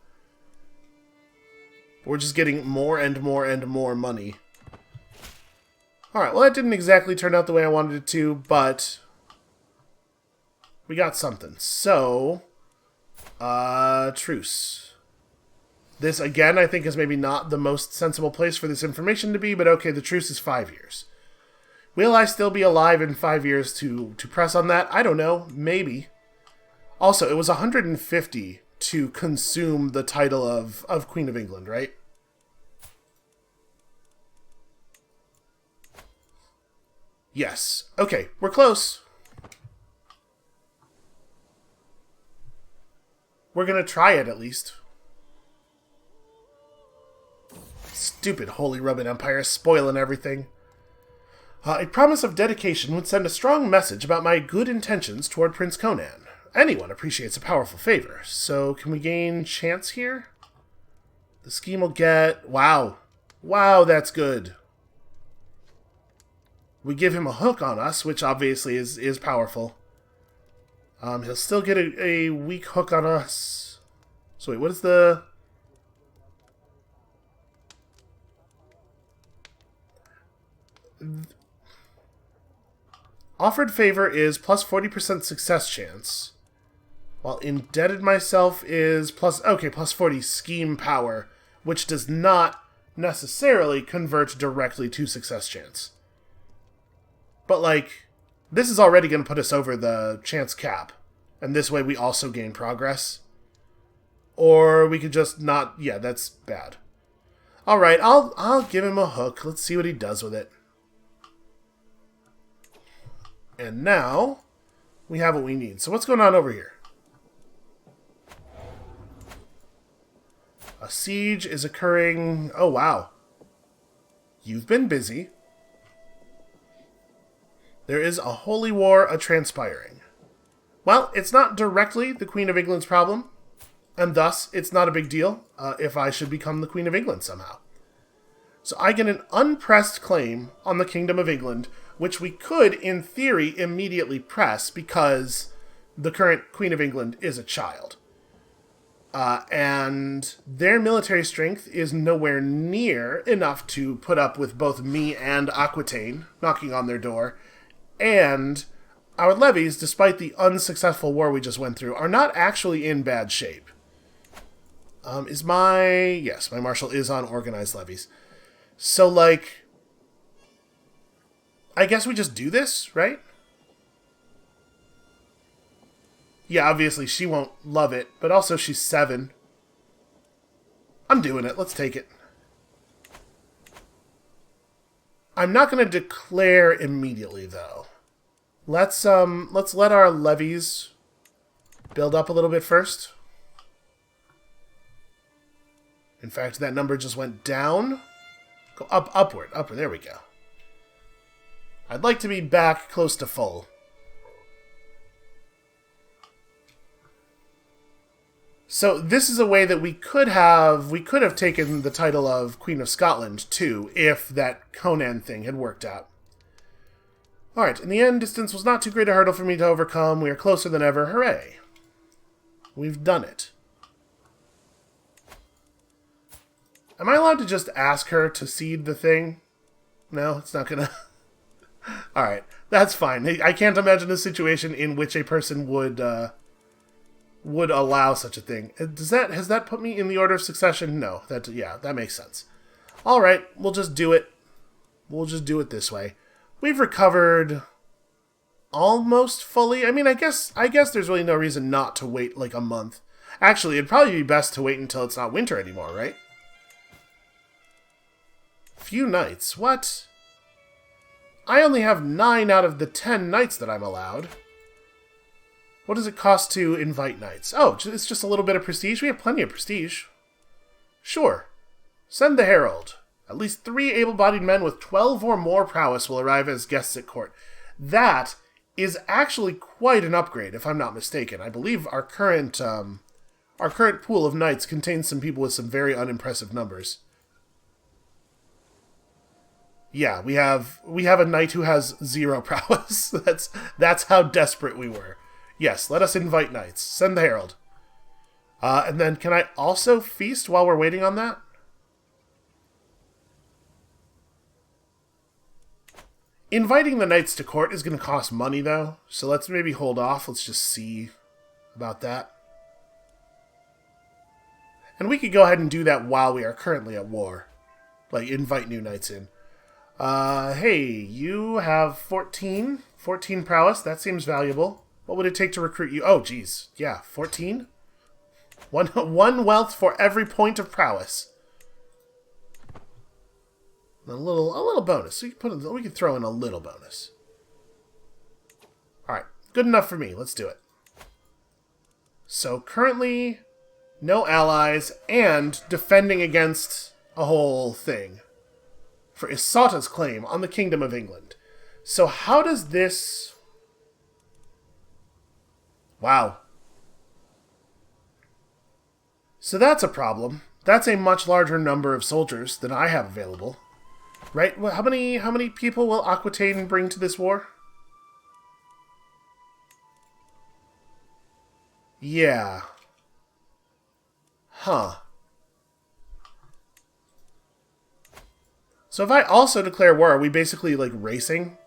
We're just getting more and more and more money. Alright, well that didn't exactly turn out the way I wanted it to, but we got something. So, truce. This, again, I think is maybe not the most sensible place for this information to be, but okay, the truce is 5 years. Will I still be alive in 5 years to press on that? I don't know. Maybe. Also, it was 150 to consume the title of Queen of England, right? Yes. Okay, we're close. We're gonna try it, at least. Stupid Holy Roman Empire spoiling everything. A promise of dedication would send a strong message about my good intentions toward Prince Conan. Anyone appreciates a powerful favor, so can we gain chance here? The scheme will get... Wow. Wow, that's good. We give him a hook on us, which obviously is powerful. He'll still get a weak hook on us. So wait, what is the... Offered favor is plus 40% success chance. While indebted myself is plus 40 scheme power, which does not necessarily convert directly to success chance. But like, this is already going to put us over the chance cap. And this way we also gain progress. Or we could just not... Yeah, that's bad. Alright, I'll give him a hook. Let's see what he does with it. And now, we have what we need. So what's going on over here? A siege is occurring... Oh, wow. You've been busy. There is a holy war a-transpiring. Well, it's not directly the Queen of England's problem, and thus it's not a big deal if I should become the Queen of England somehow. So I get an unpressed claim on the Kingdom of England, which we could, in theory, immediately press because the current Queen of England is a child. And their military strength is nowhere near enough to put up with both me and Aquitaine knocking on their door, and our levies, despite the unsuccessful war we just went through, are not actually in bad shape. Yes, my marshal is on organized levies. So, like, I guess we just do this, right? Yeah, obviously she won't love it, but also she's 7. I'm doing it. Let's take it. I'm not going to declare immediately, though. Let's let our levies build up a little bit first. In fact, that number just went down. Go upward. There we go. I'd like to be back close to full. So this is a way that we could have taken the title of Queen of Scotland too, if that Conan thing had worked out. Alright, in the end, distance was not too great a hurdle for me to overcome. We are closer than ever. Hooray. We've done it. Am I allowed to just ask her to cede the thing? No, it's not gonna... Alright, that's fine. I can't imagine a situation in which a person would allow such a thing. Has that put me in the order of succession? No. That makes sense. Alright, we'll just do it. We'll just do it this way. We've recovered almost fully. I mean, I guess there's really no reason not to wait like a month. Actually, it'd probably be best to wait until it's not winter anymore, right? Few nights. What? I only have 9 out of the 10 nights that I'm allowed. What does it cost to invite knights? Oh, it's just a little bit of prestige. We have plenty of prestige. Sure. Send the herald. At least 3 able-bodied men with 12 or more prowess will arrive as guests at court. That is actually quite an upgrade, if I'm not mistaken. I believe our current pool of knights contains some people with some very unimpressive numbers. Yeah, we have a knight who has 0 prowess. That's how desperate we were. Yes, let us invite knights. Send the herald. And then can I also feast while we're waiting on that? Inviting the knights to court is going to cost money, though. So let's maybe hold off. Let's just see about that. And we could go ahead and do that while we are currently at war. Like, invite new knights in. Hey, you have 14 prowess. That seems valuable. What would it take to recruit you? Oh, geez. Yeah, 14? One wealth for every point of prowess. A little bonus. We can throw in a little bonus. Alright, good enough for me. Let's do it. So, currently, no allies, and defending against a whole thing. For Isata's claim on the Kingdom of England. So how does this... Wow. So that's a problem. That's a much larger number of soldiers than I have available. Right? Well, how many people will Aquitaine bring to this war? Yeah. Huh. So if I also declare war, are we basically, like, racing?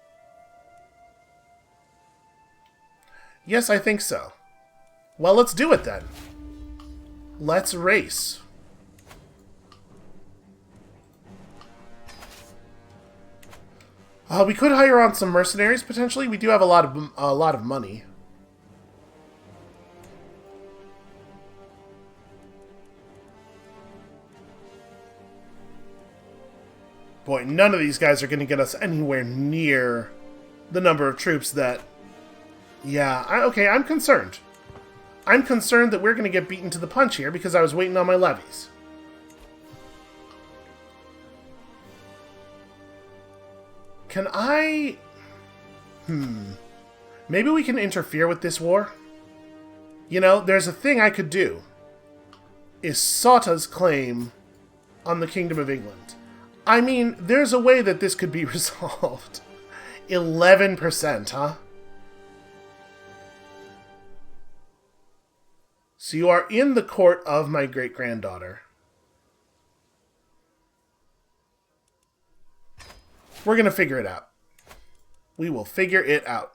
Yes, I think so. Well, let's do it then. Let's race. We could hire on some mercenaries, potentially. We do have a lot of money. Boy, none of these guys are going to get us anywhere near the number of troops that... Yeah, okay, I'm concerned. I'm concerned that we're going to get beaten to the punch here because I was waiting on my levies. Can I... Maybe we can interfere with this war? You know, there's a thing I could do. Isata's claim on the Kingdom of England. I mean, there's a way that this could be resolved. 11%, huh? So you are in the court of my great-granddaughter. We're going to figure it out. We will figure it out.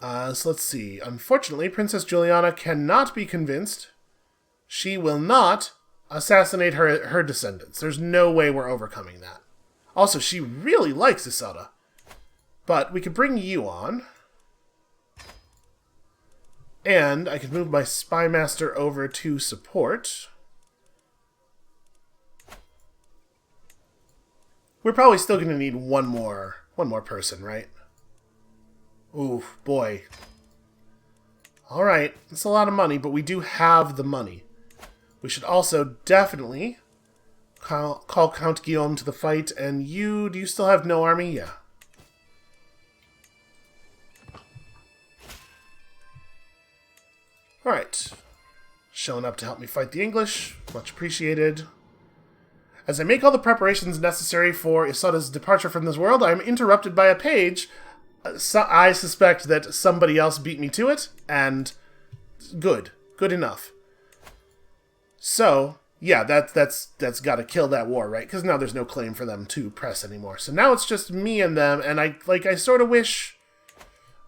So let's see. Unfortunately, Princess Juliana cannot be convinced. She will not assassinate her descendants. There's no way we're overcoming that. Also, she really likes Isata. But we could bring you on. And I could move my spy master over to support. We're probably still going to need one more person, right? Ooh, boy. Alright, it's a lot of money, but we do have the money. We should also definitely call Count Guillaume to the fight. And do you still have no army? Yeah. Alright. Showing up to help me fight the English. Much appreciated. As I make all the preparations necessary for Isata's departure from this world, I am interrupted by a page. I suspect that somebody else beat me to it, and good. Good enough. So, yeah, that's got to kill that war, right? Because now there's no claim for them to press anymore. So now it's just me and them, and I sort of wish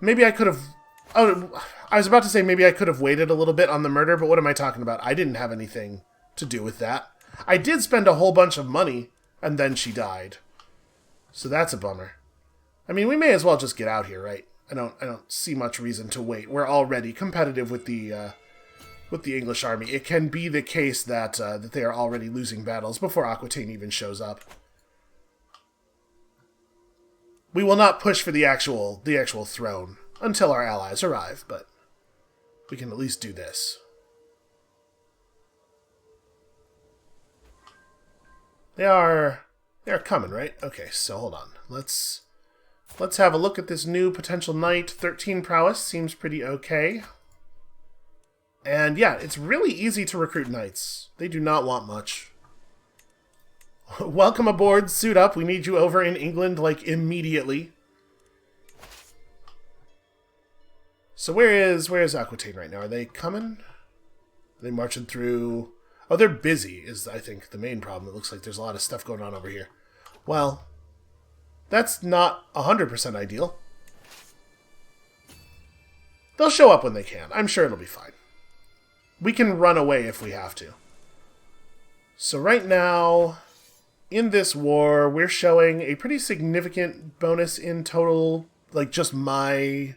maybe I could have... Oh, I was about to say maybe I could have waited a little bit on the murder, but what am I talking about? I didn't have anything to do with that. I did spend a whole bunch of money, and then she died. So that's a bummer. I mean, we may as well just get out here, right? I don't see much reason to wait. We're already competitive with the English army. It can be the case that that they are already losing battles before Aquitaine even shows up. We will not push for the actual throne until our allies arrive, but we can at least do this. They are coming, right? Okay, so hold on. Let's have a look at this new potential knight. 13 prowess seems pretty okay. And yeah, it's really easy to recruit knights. They do not want much. Welcome aboard, suit up. We need you over in England, like, immediately. So where is Aquitaine right now? Are they coming? Are they marching through? Oh, they're busy, is, I think, the main problem. It looks like there's a lot of stuff going on over here. Well, That's not 100% ideal. They'll show up when they can. I'm sure it'll be fine. We can run away if we have to. So right now, in this war, we're showing a pretty significant bonus in total. Like, just my...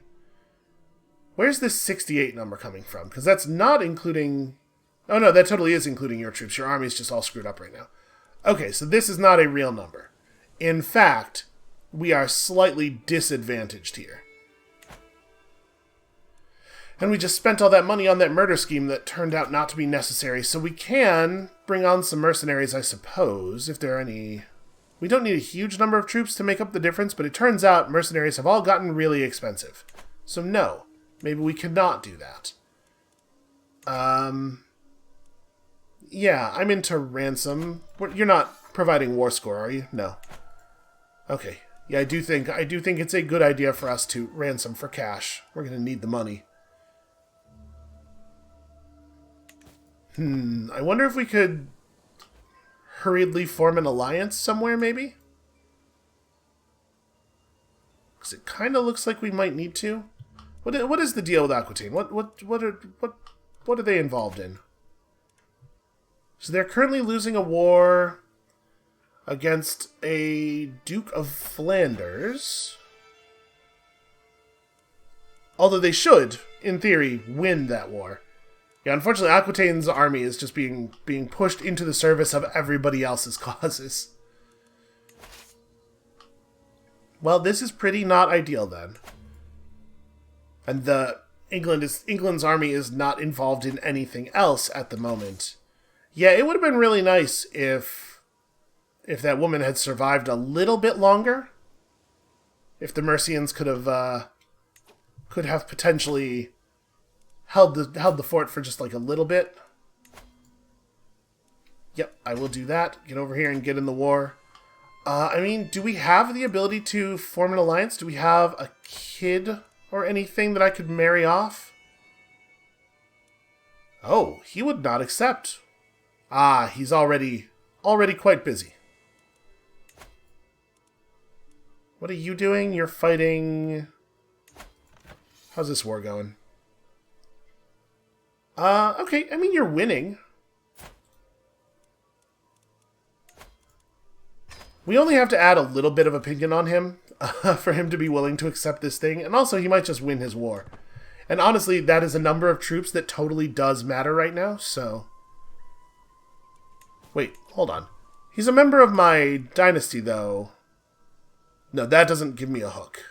Where's this 68 number coming from? Because that's not including... Oh no, that totally is including your troops. Your army's just all screwed up right now. Okay, so this is not a real number. In fact, we are slightly disadvantaged here. And we just spent all that money on that murder scheme that turned out not to be necessary, so we can bring on some mercenaries, I suppose, if there are any... We don't need a huge number of troops to make up the difference, but it turns out mercenaries have all gotten really expensive. So no, maybe we cannot do that. Yeah, I'm into ransom. You're not providing war score, are you? No. Okay. Yeah, I do think it's a good idea for us to ransom for cash. We're going to need the money. I wonder if we could hurriedly form an alliance somewhere, maybe? Because it kind of looks like we might need to. What is the deal with Aquitaine? What are they involved in? So they're currently losing a war against a Duke of Flanders. Although they should, in theory, win that war. Yeah, unfortunately, Aquitaine's army is just being pushed into the service of everybody else's causes. Well, this is pretty not ideal then. And England's army is not involved in anything else at the moment. Yeah, it would have been really nice if that woman had survived a little bit longer. If the Mercians could have potentially held the fort for just like a little bit. Yep, I will do that. Get over here and get in the war. I mean, do we have the ability to form an alliance? Do we have a kid or anything that I could marry off? Oh, he would not accept. Ah, he's already quite busy. What are you doing? You're fighting... How's this war going? Okay, I mean, you're winning. We only have to add a little bit of opinion on him for him to be willing to accept this thing, and also he might just win his war. And honestly, that is a number of troops that totally does matter right now, so... Wait, hold on. He's a member of my dynasty, though. No, that doesn't give me a hook.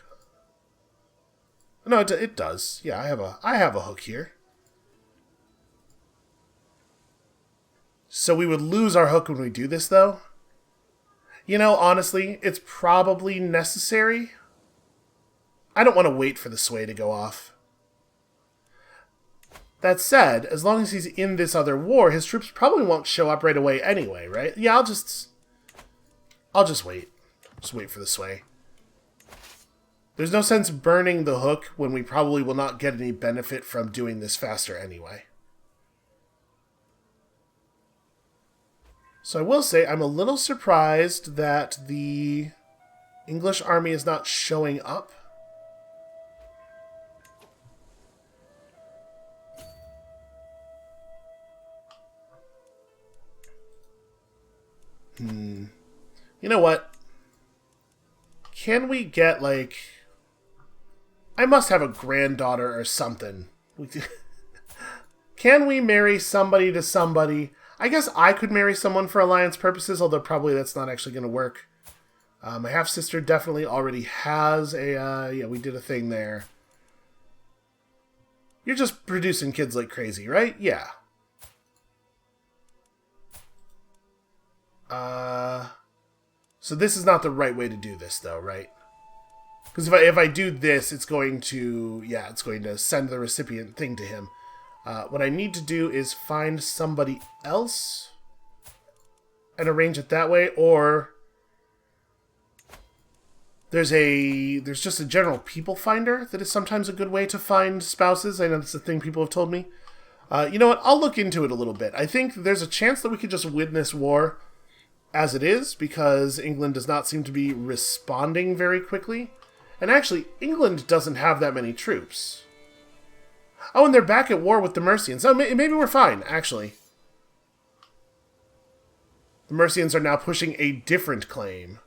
No, it does. Yeah, I have a hook here. So we would lose our hook when we do this, though. You know, honestly, it's probably necessary. I don't want to wait for the sway to go off. That said, as long as he's in this other war, his troops probably won't show up right away anyway, right? Yeah, I'll just wait. Just wait for the sway. There's no sense burning the hook when we probably will not get any benefit from doing this faster anyway. So I will say I'm a little surprised that the English army is not showing up. You know what? Can we get, like... I must have a granddaughter or something. Can we marry somebody to somebody? I guess I could marry someone for alliance purposes, although probably that's not actually going to work. My half-sister definitely already has a... yeah, we did a thing there. You're just producing kids like crazy, right? Yeah. So this is not the right way to do this, though, right? Because if I do this, it's going to... yeah, it's going to send the recipient thing to him. What I need to do is find somebody else and arrange it that way, or there's just a general people finder that is sometimes a good way to find spouses. I know that's a thing people have told me. You know what? I'll look into it a little bit. I think there's a chance that we could just win this war as it is, because England does not seem to be responding very quickly. And actually, England doesn't have that many troops. Oh, and they're back at war with the Mercians. Oh, maybe we're fine, actually. The Mercians are now pushing a different claim.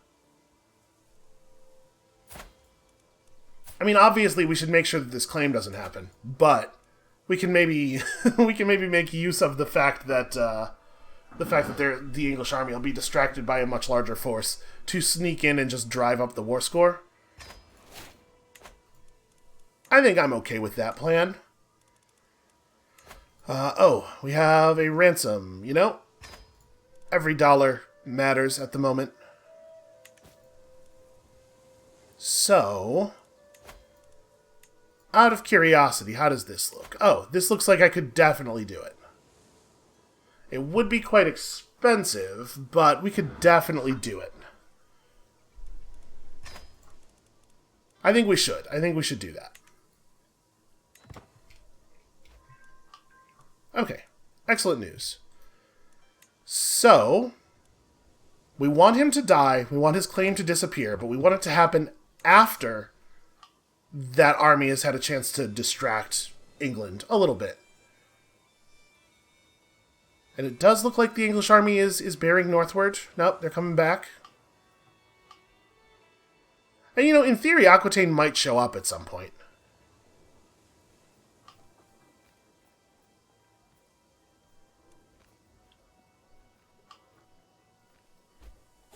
I mean, obviously, we should make sure that this claim doesn't happen, but we can maybe make use of the fact that the English army will be distracted by a much larger force to sneak in and just drive up the war score. I think I'm okay with that plan. Oh, we have a ransom. You know, every dollar matters at the moment. So, out of curiosity, how does this look? Oh, this looks like I could definitely do it. It would be quite expensive, but we could definitely do it. I think we should. I think we should do that. Okay, excellent news. So, we want him to die, we want his claim to disappear, but we want it to happen after that army has had a chance to distract England a little bit. And it does look like the English army is bearing northward. Nope, they're coming back. And, you know, in theory, Aquitaine might show up at some point.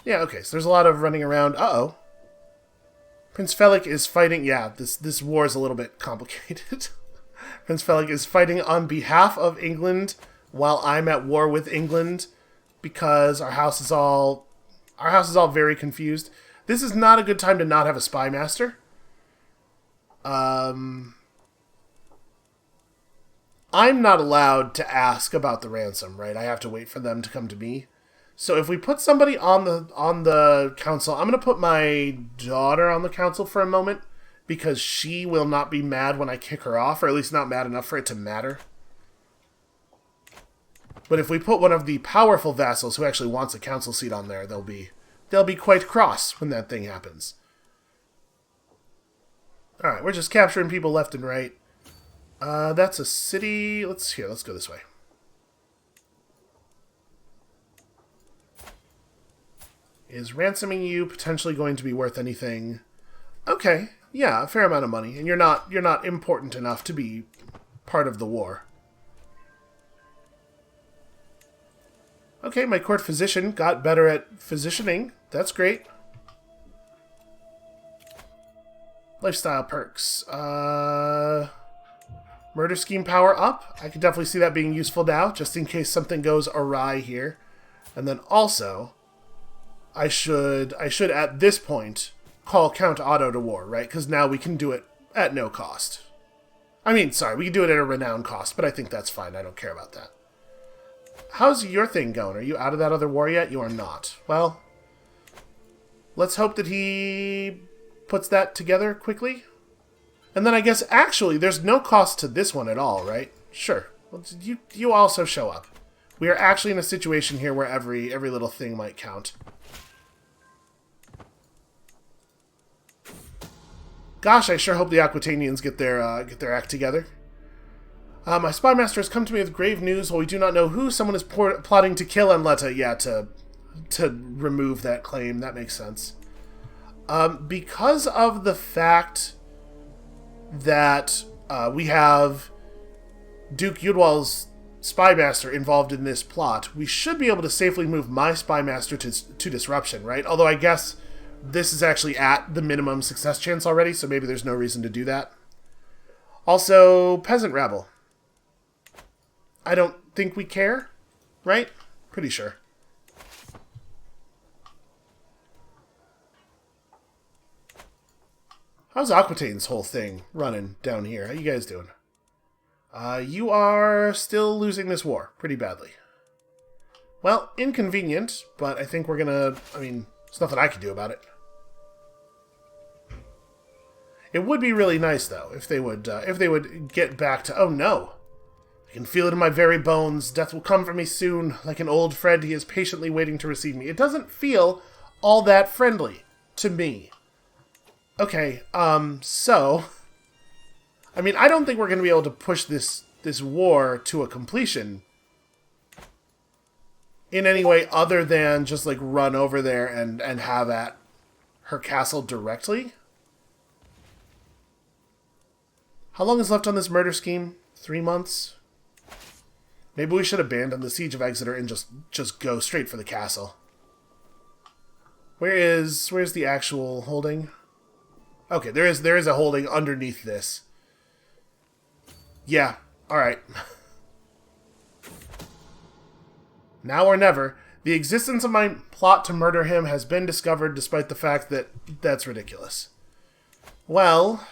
Yeah, okay, so there's a lot of running around. Uh-oh. Prince Felix is fighting... Yeah, this war is a little bit complicated. Prince Felix is fighting on behalf of England while I'm at war with England because our house is all very confused. This is not a good time to not have a spy master. I'm not allowed to ask about the ransom, right? I have to wait for them to come to me. So if we put somebody on the council, I'm going to put my daughter on the council for a moment because she will not be mad when I kick her off, or at least not mad enough for it to matter. But if we put one of the powerful vassals who actually wants a council seat on there, they'll be quite cross when that thing happens. All right, we're just capturing people left and right. That's a city. Let's go this way. Is ransoming you potentially going to be worth anything? Okay, yeah, a fair amount of money, and you're not important enough to be part of the war. Okay, my court physician got better at physicianing. That's great. Lifestyle perks. Murder scheme power up. I could definitely see that being useful now, just in case something goes awry here. And then also, I should at this point call Count Otto to war, right? Because now we can do it at no cost. I mean, sorry, we can do it at a renown cost, but I think that's fine. I don't care about that. How's your thing going? Are you out of that other war yet? You are not. Well, let's hope that he puts that together quickly. And then I guess, actually, there's no cost to this one at all, right? Sure. Well, you also show up. We are actually in a situation here where every little thing might count. Gosh, I sure hope the Aquitanians get their act together. My spy master has come to me with grave news. While we do not know who, someone is plotting to kill Enleta. Yeah, to remove that claim. That makes sense. Because of the fact that we have Duke Yudwal's spy master involved in this plot, we should be able to safely move my spy master to disruption, right? Although I guess this is actually at the minimum success chance already, so maybe there's no reason to do that. Also, peasant rabble. I don't think we care, right? Pretty sure. How's Aquitaine's whole thing running down here? How you guys doing? You are still losing this war pretty badly. Well, inconvenient, but I think we're gonna... I mean, there's nothing I can do about it. It would be really nice, though, if they would get back to... Oh, no! I can feel it in my very bones. Death will come for me soon. Like an old friend, he is patiently waiting to receive me. It doesn't feel all that friendly to me. Okay, so... I mean, I don't think we're going to be able to push this war to a completion in any way other than just, like, run over there and have at her castle directly. How long is left on this murder scheme? 3 months? Maybe we should abandon the siege of Exeter and just go straight for the castle. Where's the actual holding? Okay, there is a holding underneath this. Yeah, alright. Now or never, the existence of my plot to murder him has been discovered despite the fact that that's ridiculous. Well...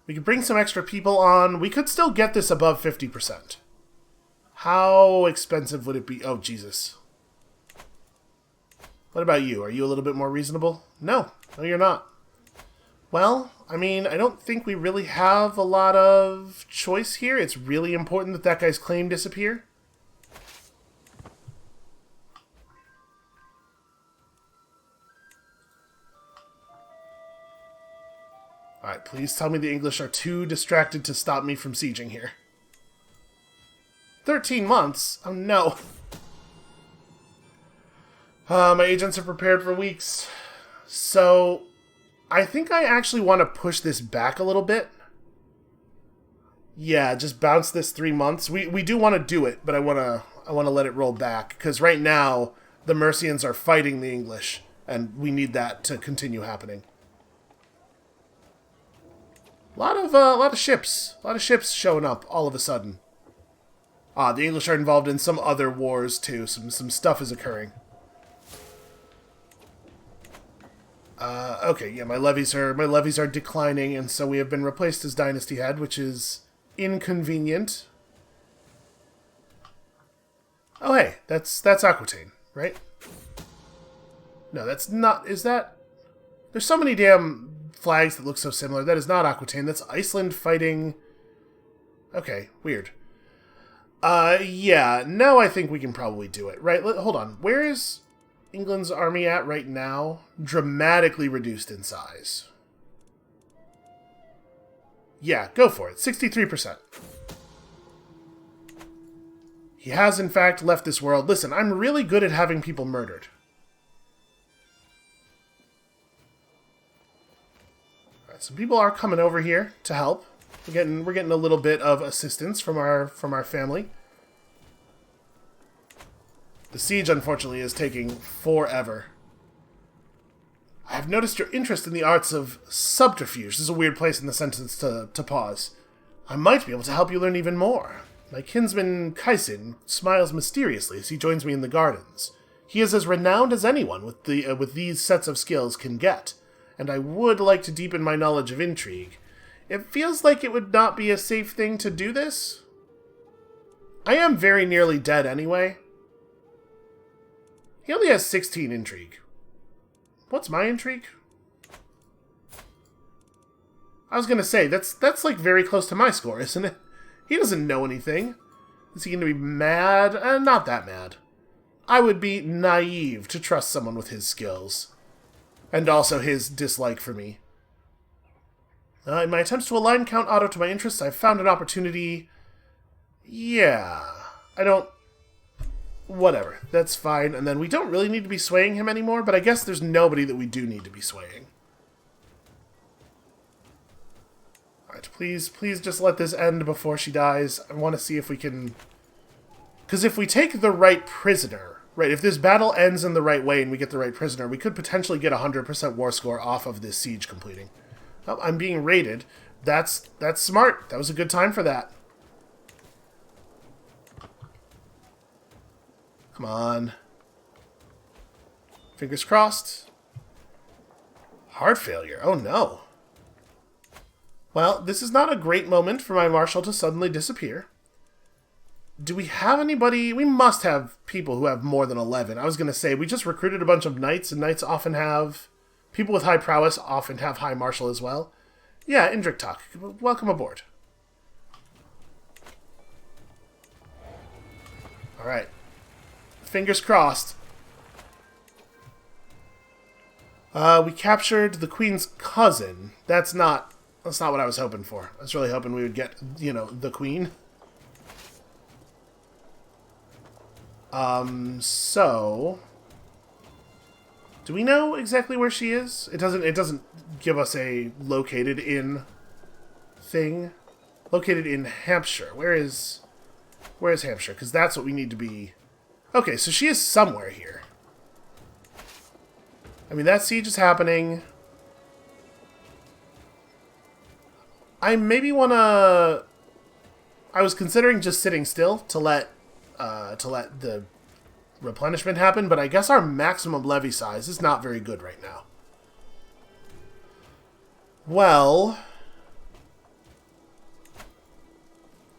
we could bring some extra people on. We could still get this above 50%. How expensive would it be? Oh, Jesus. What about you? Are you a little bit more reasonable? No. No, you're not. Well, I mean, I don't think we really have a lot of choice here. It's really important that that guy's claim disappear. Alright, please tell me the English are too distracted to stop me from sieging here. 13 months? Oh no. My agents are prepared for weeks. So, I think I actually want to push this back a little bit. Yeah, just bounce this 3 months. We do want to do it, but I want to let it roll back. Because right now, the Mercians are fighting the English, and we need that to continue happening. A lot of ships showing up all of a sudden. The English are involved in some other wars too. Some stuff is occurring. Okay, yeah, my levies are declining, and so we have been replaced as Dynasty Head, which is inconvenient. Oh, hey, that's Aquitaine, right? No, that's not. Is that? There's so many damn flags that look so similar. That is not Aquitaine. That's Iceland fighting... Okay, weird. Yeah, no, I think we can probably do it. Right, hold on. Where is England's army at right now? Dramatically reduced in size. Yeah, go for it. 63%. He has, in fact, left this world. Listen, I'm really good at having people murdered. Some people are coming over here to help. We're getting a little bit of assistance from our family. The siege, unfortunately, is taking forever. I have noticed your interest in the arts of subterfuge. This is a weird place in the sentence to pause. I might be able to help you learn even more. My kinsman Kaisin smiles mysteriously as he joins me in the gardens. He is as renowned as anyone with these sets of skills can get. And I would like to deepen my knowledge of intrigue. It feels like it would not be a safe thing to do this. I am very nearly dead anyway. He only has 16 intrigue. What's my intrigue? I was gonna say, that's like very close to my score, isn't it? He doesn't know anything. Is he gonna be mad? Not that mad. I would be naive to trust someone with his skills. And also his dislike for me. In my attempts to align Count Otto to my interests, I've found an opportunity... Yeah. I don't... Whatever. That's fine. And then we don't really need to be swaying him anymore, but I guess there's nobody that we do need to be swaying. Alright, please just let this end before she dies. I want to see if we can... Because if we take the right prisoner... Right, if this battle ends in the right way and we get the right prisoner, we could potentially get a 100% war score off of this siege completing. Oh, I'm being raided. That's smart. That was a good time for that. Come on. Fingers crossed. Heart failure. Oh no. Well, this is not a great moment for my marshal to suddenly disappear. Do we have anybody? We must have people who have more than 11. I was going to say, we just recruited a bunch of knights, and knights often have... People with high prowess often have high marshal as well. Yeah, Indriktok, welcome aboard. Alright. Fingers crossed. We captured the Queen's cousin. That's not what I was hoping for. I was really hoping we would get, you know, the Queen. So... Do we know exactly where she is? It doesn't give us a located in thing. Located in Hampshire. Where is Hampshire? Because that's what we need to be... Okay, so she is somewhere here. I mean, that siege is happening. I maybe want to... I was considering just sitting still to let the replenishment happen, but I guess our maximum levy size is not very good right now. Well...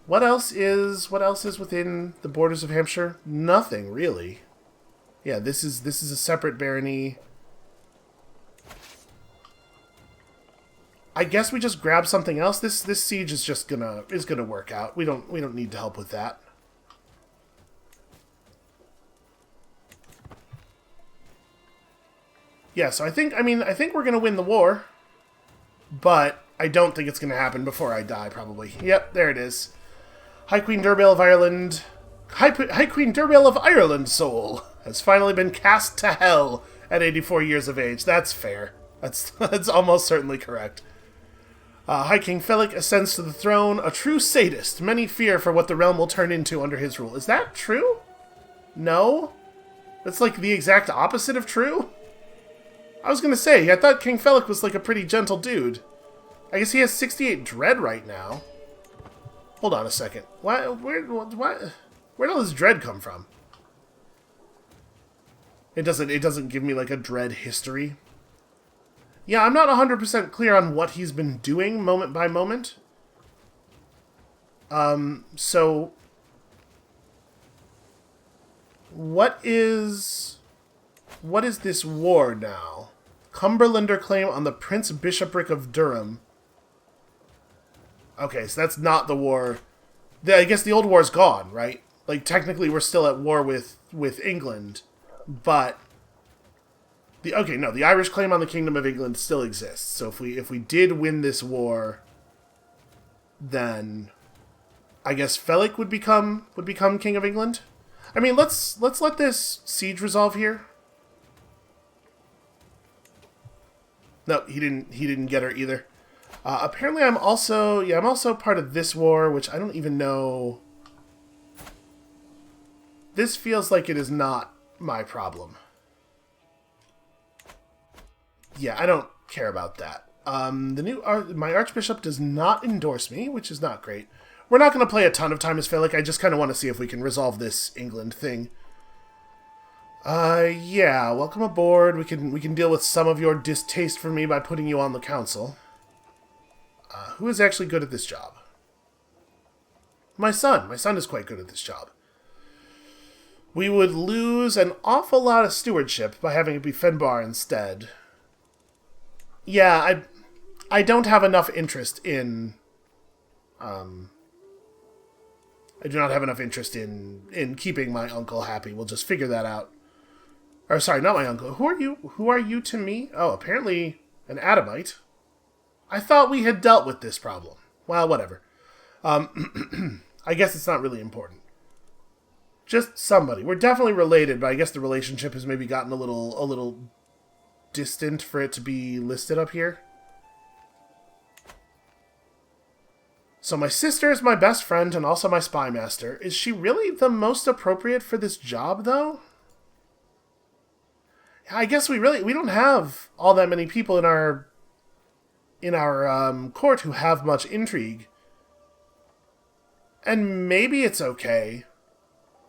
What else is within the borders of Hampshire? Nothing, really. Yeah, this is a separate barony. I guess we just grab something else. This siege is just gonna work out. We don't need to help with that. Yeah, so I think we're gonna win the war, but I don't think it's gonna happen before I die, probably. Yep, there it is. High Queen Derbail of Ireland, High Queen Derbail of Ireland soul has finally been cast to hell at 84 years of age. That's fair. That's almost certainly correct. High King Felic ascends to the throne, a true sadist. Many fear for what the realm will turn into under his rule. Is that true? No? That's like the exact opposite of true? I was gonna say, I thought King Felic was like a pretty gentle dude. I guess he has 68 dread right now. Hold on a second. Where did all this dread come from? It doesn't give me like a dread history. Yeah, I'm not 100% clear on what he's been doing moment by moment. So what is this war now? Cumberlander claim on the Prince Bishopric of Durham. Okay, so that's not the war. I guess the old war's gone, right? Like, technically we're still at war with England, but... the Irish claim on the Kingdom of England still exists. So if we did win this war, then I guess Felic would become King of England? I mean, let's let this siege resolve here. No, he didn't get her either. Apparently I'm also part of this war, which I don't even know. This feels like it is not my problem. Yeah, I don't care about that. My Archbishop does not endorse me, which is not great. We're not going to play a ton of time as Felic. I just kind of want to see if we can resolve this England thing. Yeah, welcome aboard. We can deal with some of your distaste for me by putting you on the council. Who is actually good at this job? My son. My son is quite good at this job. We would lose an awful lot of stewardship by having it be Fenbar instead. Yeah, I don't have enough interest in... I do not have enough interest in keeping my uncle happy. We'll just figure that out. Or, sorry, not my uncle. Who are you? Who are you to me? Oh, apparently an Adamite. I thought we had dealt with this problem. Well, whatever. I guess it's not really important. Just somebody. We're definitely related, but I guess the relationship has maybe gotten a little distant for it to be listed up here. So my sister is my best friend and also my spy master. Is she really the most appropriate for this job, though? I guess we don't have all that many people in our court who have much intrigue. And maybe it's okay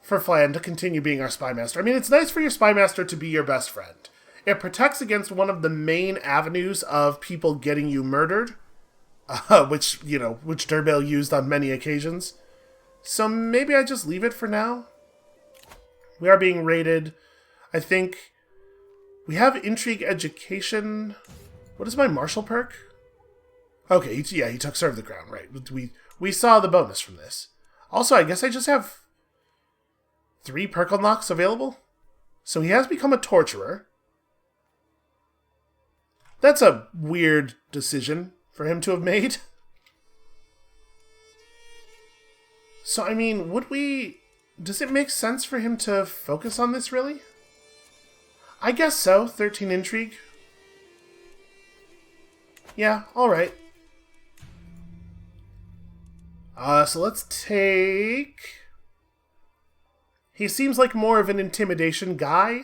for Flan to continue being our spy master. I mean, it's nice for your spy master to be your best friend. It protects against one of the main avenues of people getting you murdered, which Derbail used on many occasions. So maybe I just leave it for now. We are being raided. I think we have intrigue education. What is my martial perk? Okay, he took Serve the Crown, right. We saw the bonus from this. Also, I guess I just have 3 perk unlocks available? So he has become a torturer. That's a weird decision for him to have made. So, I mean, would we... Does it make sense for him to focus on this, really? I guess so. 13 intrigue. Yeah, alright. So let's take... He seems like more of an intimidation guy.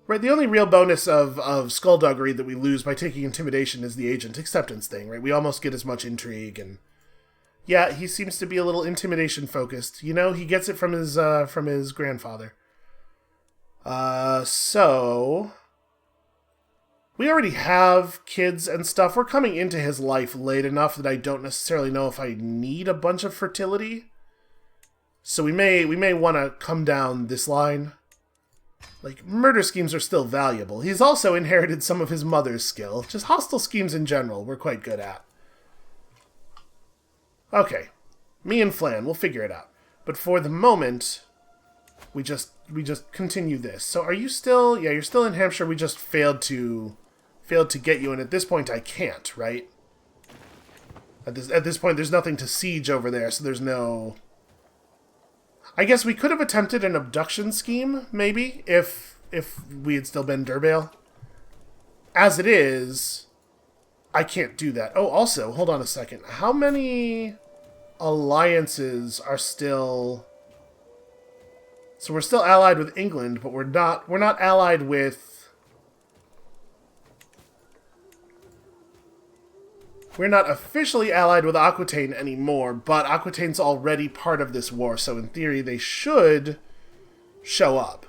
Right, the only real bonus of Skullduggery that we lose by taking Intimidation is the agent acceptance thing, right? We almost get as much intrigue, and... Yeah, he seems to be a little intimidation focused. You know, he gets it from his grandfather. So... We already have kids and stuff. We're coming into his life late enough that I don't necessarily know if I need a bunch of fertility. So we may want to come down this line. Like, murder schemes are still valuable. He's also inherited some of his mother's skill. Just hostile schemes in general we're quite good at. Okay. Me and Flan, we'll figure it out. But for the moment, we just continue this. So are you still... Yeah, you're still in Hampshire. We just failed to get you, and at this point I can't, right? At this point there's nothing to siege over there, so there's no... I guess we could have attempted an abduction scheme, maybe, if we had still been Derbail. As it is, I can't do that. Oh, also, hold on a second. How many alliances are still... So we're still allied with England, but we're not allied with... We're not officially allied with Aquitaine anymore, but Aquitaine's already part of this war, so in theory they should show up.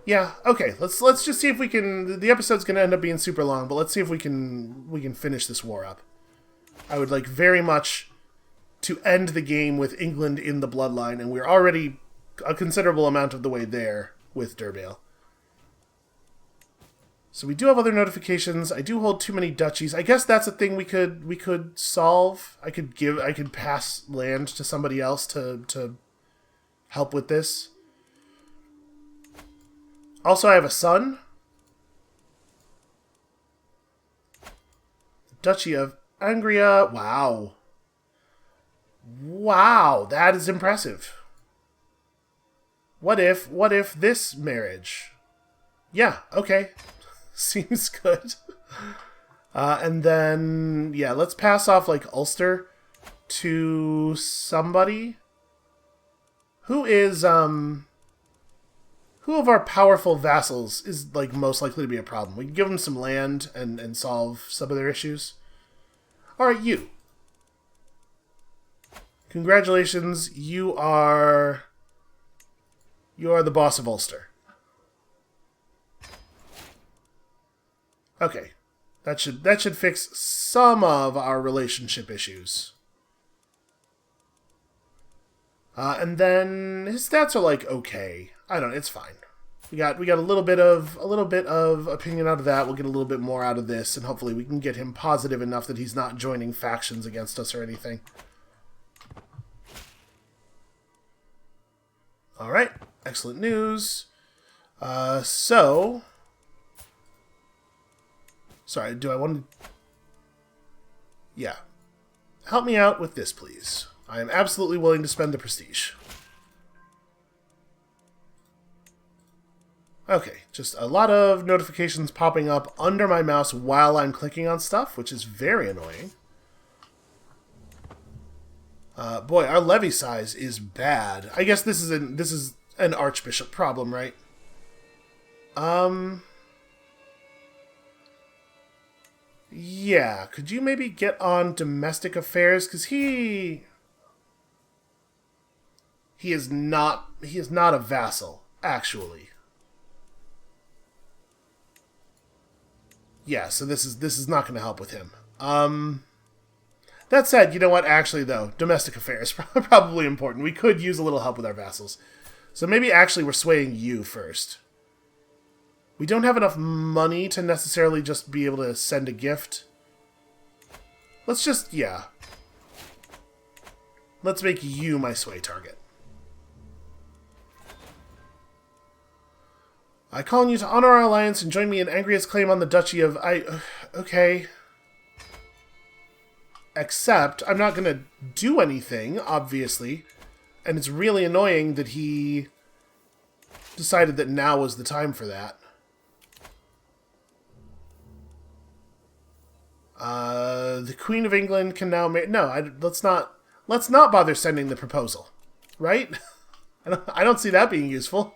Yeah, okay, let's just see if we can... The episode's going to end up being super long, but let's see if we can finish this war up. I would like very much to end the game with England in the bloodline, and we're already a considerable amount of the way there with Derbail. So we do have other notifications. I do hold too many duchies. I guess that's a thing we could solve. I could pass land to somebody else to help with this. Also, I have a son. Duchy of Angria. Wow. Wow, that is impressive. What if this marriage? Yeah, okay. Seems good. And then, yeah, let's pass off, like, Ulster to somebody. Who is, who of our powerful vassals is, like, most likely to be a problem? We can give them some land and solve some of their issues. Alright, you. Congratulations, you are the boss of Ulster. Okay, that should fix some of our relationship issues. And then his stats are like okay. I don't know, it's fine. We got a little bit of opinion out of that. We'll get a little bit more out of this, and hopefully we can get him positive enough that he's not joining factions against us or anything. All right, excellent news. So. Sorry, do I want to... Yeah. Help me out with this, please. I am absolutely willing to spend the prestige. Okay, just a lot of notifications popping up under my mouse while I'm clicking on stuff, which is very annoying. Boy, our levy size is bad. I guess this is an archbishop problem, right? Yeah, could you maybe get on domestic affairs? Because he is not a vassal, actually. Yeah, so this is not going to help with him. That said, you know what? Actually, though, domestic affairs probably important. We could use a little help with our vassals. So maybe actually we're swaying you first. We don't have enough money to necessarily just be able to send a gift. Let's just, yeah. Let's make you my sway target. I call on you to honor our alliance and join me in Angria's claim on the Duchy of... Okay. Except, I'm not going to do anything, obviously. And it's really annoying that he decided that now was the time for that. The Queen of England can now... No, let's not bother sending the proposal. Right? I don't see that being useful.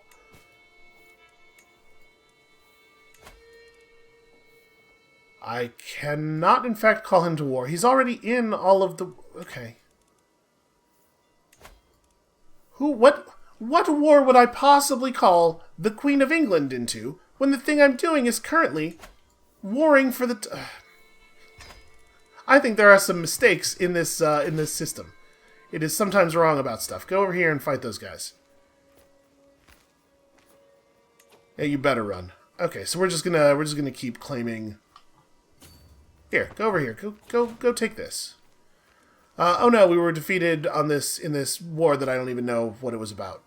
I cannot, in fact, call him to war. He's already in all of the... Okay. What war would I possibly call the Queen of England into when the thing I'm doing is currently warring for the... I think there are some mistakes in this system. It is sometimes wrong about stuff. Go over here and fight those guys. Yeah, you better run. Okay, so we're just gonna keep claiming. Here, go over here. Go take this. Oh no, we were defeated in this war that I don't even know what it was about.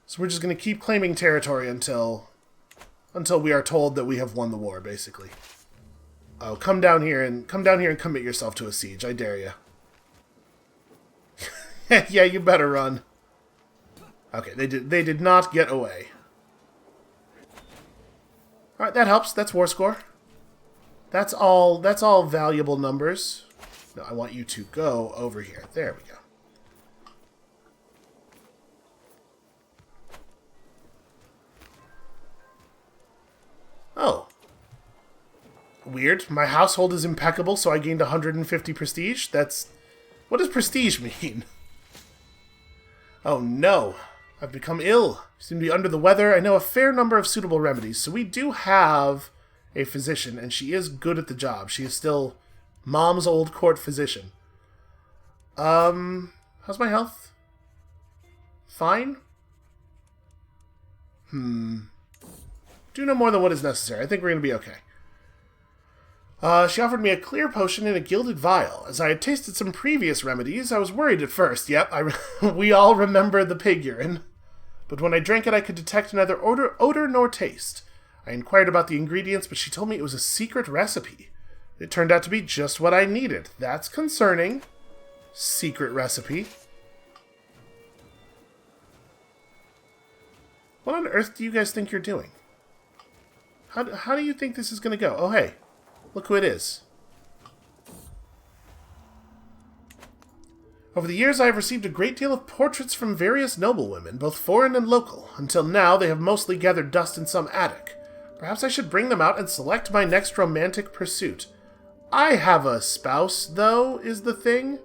So we're just gonna keep claiming territory until we are told that we have won the war, basically. Oh, come down here and commit yourself to a siege. I dare you. Yeah, you better run. Okay, they did not get away. All right, that helps. That's war score. That's all valuable numbers. No, I want you to go over here. There we go. Oh. Weird. My household is impeccable, so I gained 150 prestige. What does prestige mean? Oh no. I've become ill. You seem to be under the weather. I know a fair number of suitable remedies, so we do have a physician, and she is good at the job. She is still Mom's old court physician. How's my health? Fine? Do no more than what is necessary. I think we're going to be okay. She offered me a clear potion in a gilded vial. As I had tasted some previous remedies, I was worried at first. Yep, we all remember the pig urine. But when I drank it, I could detect neither odor nor taste. I inquired about the ingredients, but she told me it was a secret recipe. It turned out to be just what I needed. That's concerning. Secret recipe. What on earth do you guys think you're doing? How do you think this is going to go? Oh, hey. Look who it is. Over the years, I have received a great deal of portraits from various noblewomen, both foreign and local. Until now, they have mostly gathered dust in some attic. Perhaps I should bring them out and select my next romantic pursuit. I have a spouse, though, is the thing.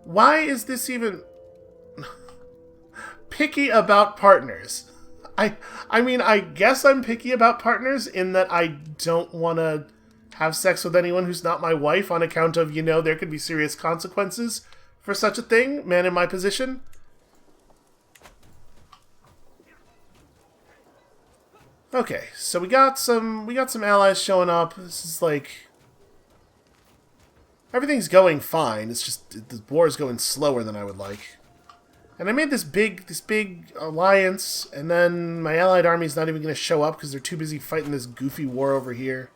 Why is this even... picky about partners? I mean, I guess I'm picky about partners in that I don't want to have sex with anyone who's not my wife on account of, there could be serious consequences for such a thing, man in my position. Okay, so we got some allies showing up. This is like... everything's going fine. It's just the war is going slower than I would like. And I made this big alliance, and then my allied army's not even going to show up because they're too busy fighting this goofy war over here.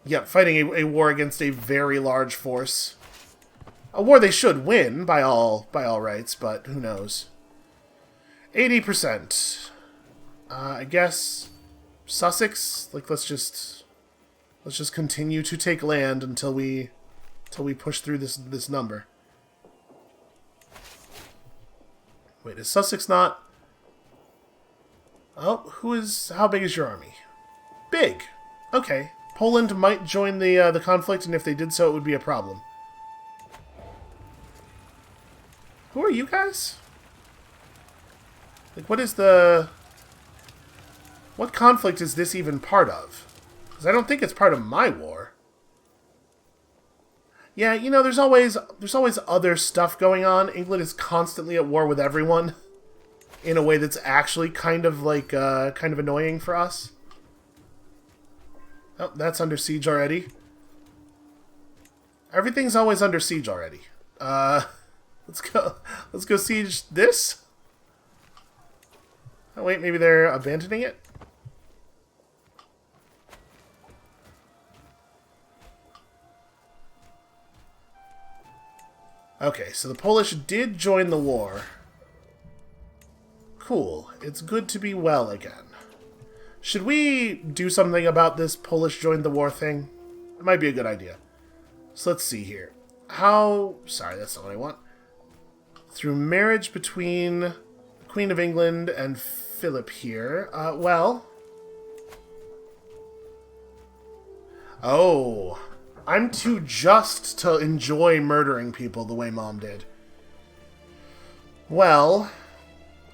Yep, fighting a war against a very large force. A war they should win by all rights, but who knows. 80%. I guess Sussex. Like let's just continue to take land until we push through this number. Wait, is Sussex not... Oh, how big is your army? Big! Okay. Poland might join the conflict, and if they did so, it would be a problem. Who are you guys? Like, what conflict is this even part of? Because I don't think it's part of my war. Yeah, there's always other stuff going on. England is constantly at war with everyone in a way that's actually kind of annoying for us. Oh, that's under siege already. Everything's always under siege already. Let's go. Let's go siege this. Oh wait, maybe they're abandoning it? Okay, so the Polish did join the war. Cool. It's good to be well again. Should we do something about this Polish joined the war thing? It might be a good idea. So let's see here. How... Sorry, that's not what I want. Through marriage between the Queen of England and Philip here. Well... Oh... I'm too just to enjoy murdering people the way Mom did. Well,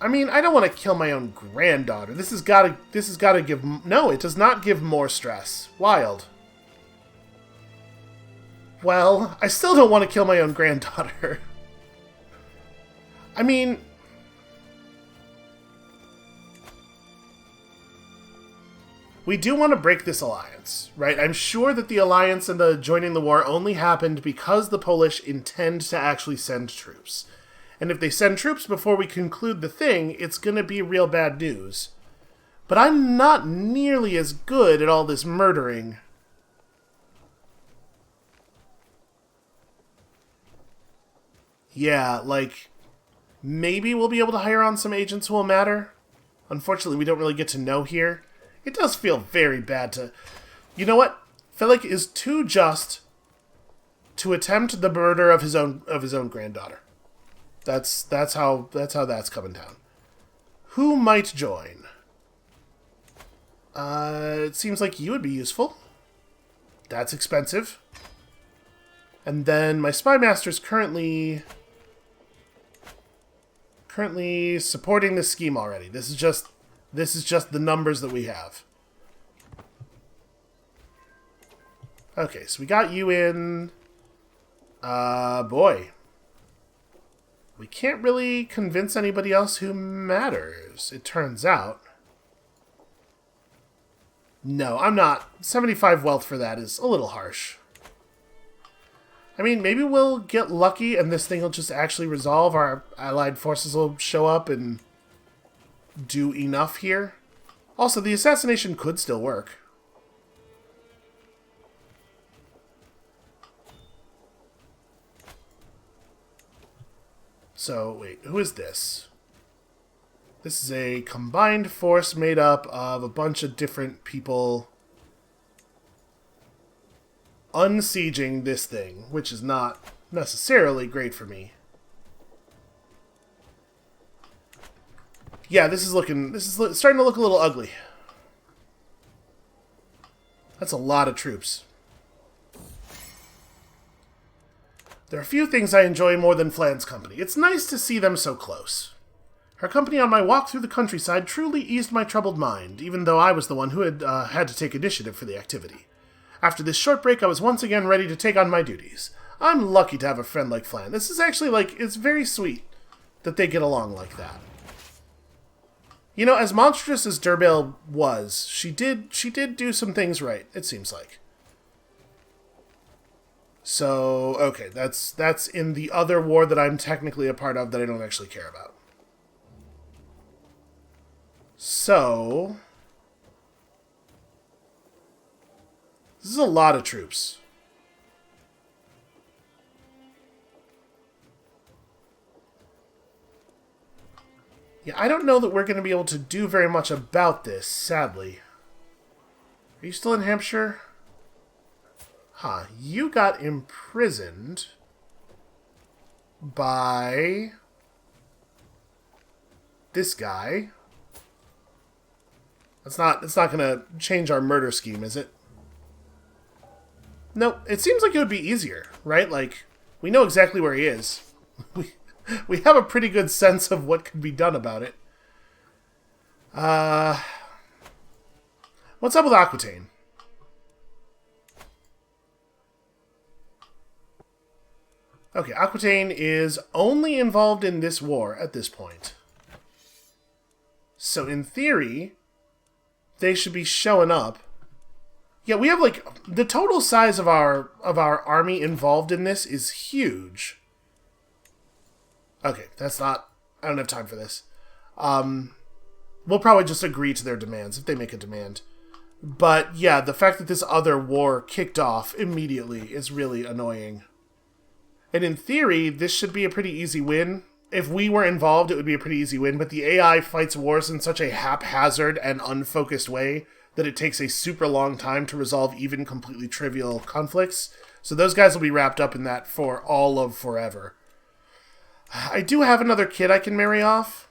I mean, I don't want to kill my own granddaughter. This has got to give... No, it does not give more stress. Wild. Well, I still don't want to kill my own granddaughter. I mean... We do want to break this alliance, right? I'm sure that the alliance and the joining the war only happened because the Polish intend to actually send troops. And if they send troops before we conclude the thing, it's going to be real bad news. But I'm not nearly as good at all this murdering. Yeah, like, maybe we'll be able to hire on some agents who will matter. Unfortunately, we don't really get to know here. It does feel very bad to... You know what? Philip is too just to attempt the murder of his own granddaughter. That's how that's coming down. Who might join? It seems like you would be useful. That's expensive. And then my spy master's currently supporting this scheme already. This is just the numbers that we have. Okay, so we got you in. Boy. We can't really convince anybody else who matters, it turns out. No, I'm not. 75 wealth for that is a little harsh. I mean, maybe we'll get lucky and this thing will just actually resolve. Our allied forces will show up and do enough here. Also, the assassination could still work. So, wait, who is this? This is a combined force made up of a bunch of different people unsieging this thing, which is not necessarily great for me. Yeah, this is starting to look a little ugly. That's a lot of troops. There are few things I enjoy more than Flan's company. It's nice to see them so close. Her company on my walk through the countryside truly eased my troubled mind, even though I was the one who had to take initiative for the activity. After this short break, I was once again ready to take on my duties. I'm lucky to have a friend like Flan. This is actually, it's very sweet that they get along like that. You know, as monstrous as Derbail was, she did do some things right, it seems like. So, okay, that's in the other war that I'm technically a part of that I don't actually care about. So, this is a lot of troops. Yeah, I don't know that we're going to be able to do very much about this, sadly. Are you still in Hampshire? Huh, you got imprisoned by this guy. It's not going to change our murder scheme, is it? No, it seems like it would be easier, right? Like, we know exactly where he is. We have a pretty good sense of what could be done about it. What's up with Aquitaine? Okay, Aquitaine is only involved in this war at this point. So in theory, they should be showing up Yeah, we have like the total size of our army involved in this is huge. Okay, that's not. I don't have time for this. We'll probably just agree to their demands if they make a demand. But yeah, the fact that this other war kicked off immediately is really annoying. And in theory, this should be a pretty easy win. If we were involved, it would be a pretty easy win, but the AI fights wars in such a haphazard and unfocused way that it takes a super long time to resolve even completely trivial conflicts. So those guys will be wrapped up in that for all of forever. I do have another kid I can marry off.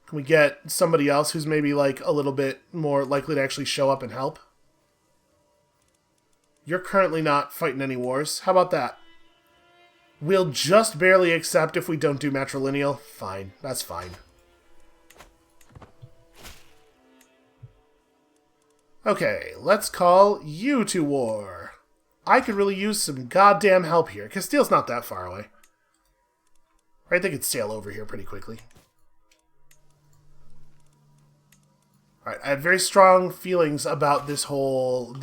Can we get somebody else who's maybe like a little bit more likely to actually show up and help? You're currently not fighting any wars. How about that? We'll just barely accept if we don't do matrilineal. Fine. That's fine. Okay, let's call you to war. I could really use some goddamn help here. Castile's not that far away. Right, they could sail over here pretty quickly. Alright, I have very strong feelings about this whole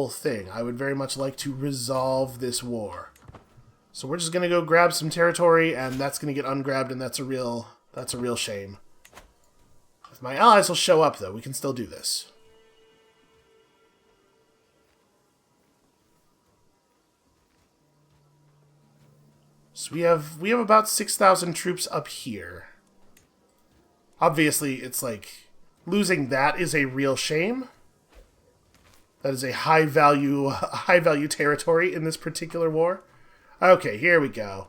thing. I would very much like to resolve this war. So we're just gonna go grab some territory, and that's gonna get ungrabbed, and that's a real shame. If my allies will show up, though, we can still do this. So we have about 6,000 troops up here. Obviously, it's like losing that is a real shame. That is a high value territory in this particular war. Okay, here we go.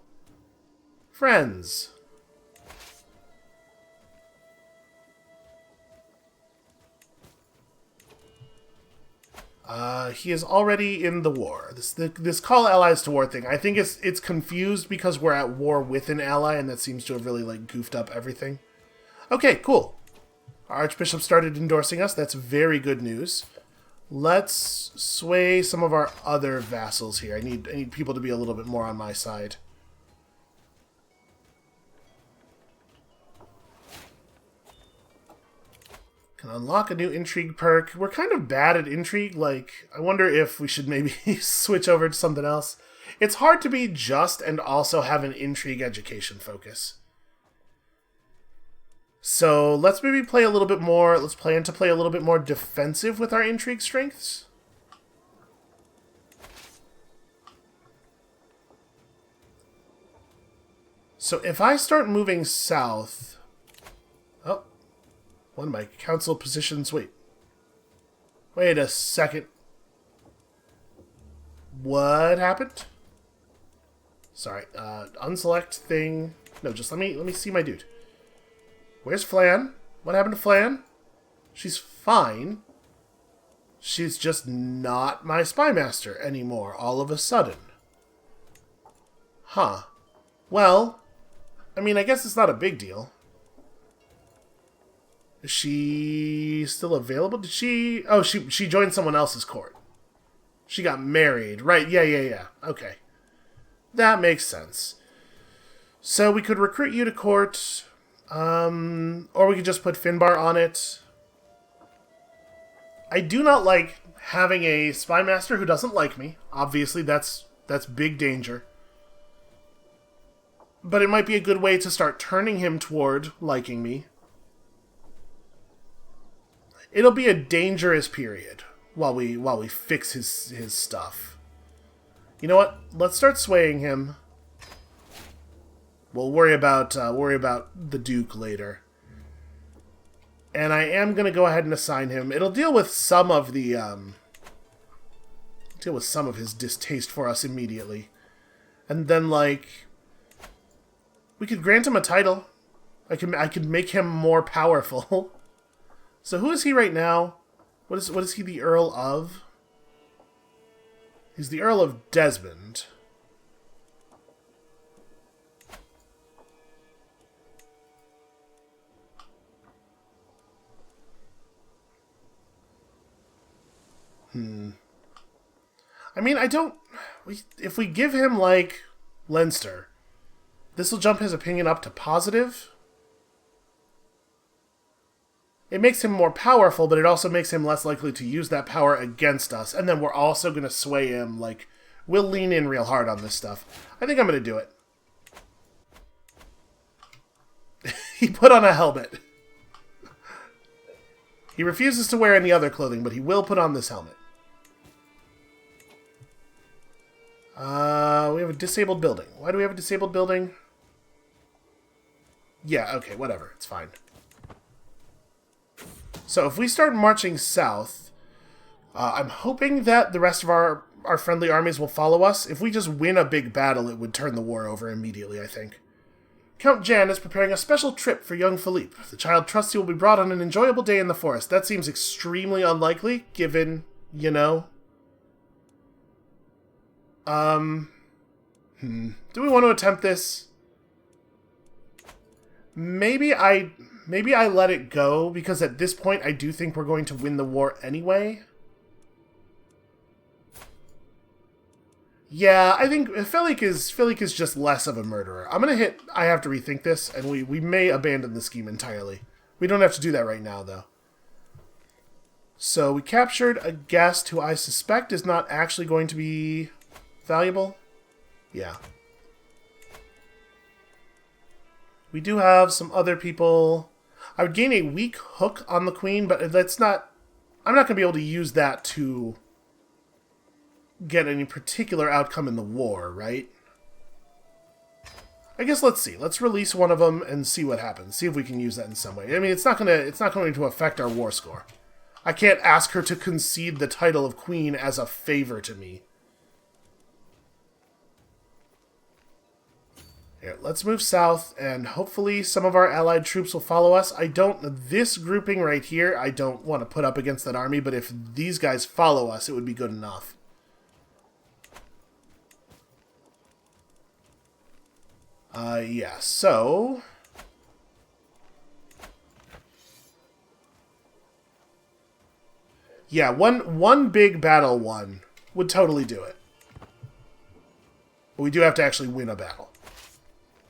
Friends. He is already in the war. This call allies to war thing, I think it's confused because we're at war with an ally, and that seems to have really like goofed up everything. Okay, cool. Our Archbishop started endorsing us. That's very good news. Let's sway some of our other vassals here. I need people to be a little bit more on my side. Can unlock a new intrigue perk. We're kind of bad at intrigue. Like, I wonder if we should maybe switch over to something else. It's hard to be just and also have an intrigue education focus. So let's maybe play a little bit more. Let's plan to play a little bit more defensive with our intrigue strengths. So if I start moving south... Oh. One of my council positions... Wait a second. What happened? Sorry. Unselect thing. No, just let me see my dude. Where's Flan? What happened to Flan? She's fine. She's just not my spy master anymore all of a sudden. Huh. Well, I mean, I guess it's not a big deal. Is she still available? Did she... Oh, she joined someone else's court. She got married. Right, yeah. Okay. That makes sense. So we could recruit you to court... or we could just put Finbar on it. I do not like having a spy master who doesn't like me. Obviously, that's big danger. But it might be a good way to start turning him toward liking me. It'll be a dangerous period while we fix his stuff. You know what? Let's start swaying him. We'll worry about the Duke later. And I am gonna go ahead and assign him. It'll deal with some of the his distaste for us immediately. And then like we could grant him a title. I could make him more powerful. So who is he right now? What is he the Earl of? He's the Earl of Desmond. I mean, if we give him, like, Leinster, this will jump his opinion up to positive. It makes him more powerful, but it also makes him less likely to use that power against us. And then we're also going to sway him. Like, we'll lean in real hard on this stuff. I think I'm going to do it. He put on a helmet. He refuses to wear any other clothing, but he will put on this helmet. We have a disabled building. Why do we have a disabled building? Yeah, okay, whatever. It's fine. So if we start marching south, I'm hoping that the rest of our friendly armies will follow us. If we just win a big battle, it would turn the war over immediately, I think. Count Jan is preparing a special trip for young Philippe. The child trusts he will be brought on an enjoyable day in the forest. That seems extremely unlikely, given, you know... Do we want to attempt this? Maybe I let it go, because at this point I do think we're going to win the war anyway. Yeah, I think Felik is just less of a murderer. I'm gonna hit I have to rethink this, and we may abandon the scheme entirely. We don't have to do that right now, though. So we captured a guest who I suspect is not actually going to be valuable. Yeah. We do have some other people. I would gain a weak hook on the queen, but that's not... I'm not going to be able to use that to get any particular outcome in the war, right? I guess let's see. Let's release one of them and see what happens. See if we can use that in some way. I mean, it's not going to affect our war score. I can't ask her to concede the title of queen as a favor to me. Here, let's move south, and hopefully some of our allied troops will follow us. This grouping right here, I don't want to put up against that army, but if these guys follow us, it would be good enough. Yeah, so... Yeah, one big battle one would totally do it. But we do have to actually win a battle,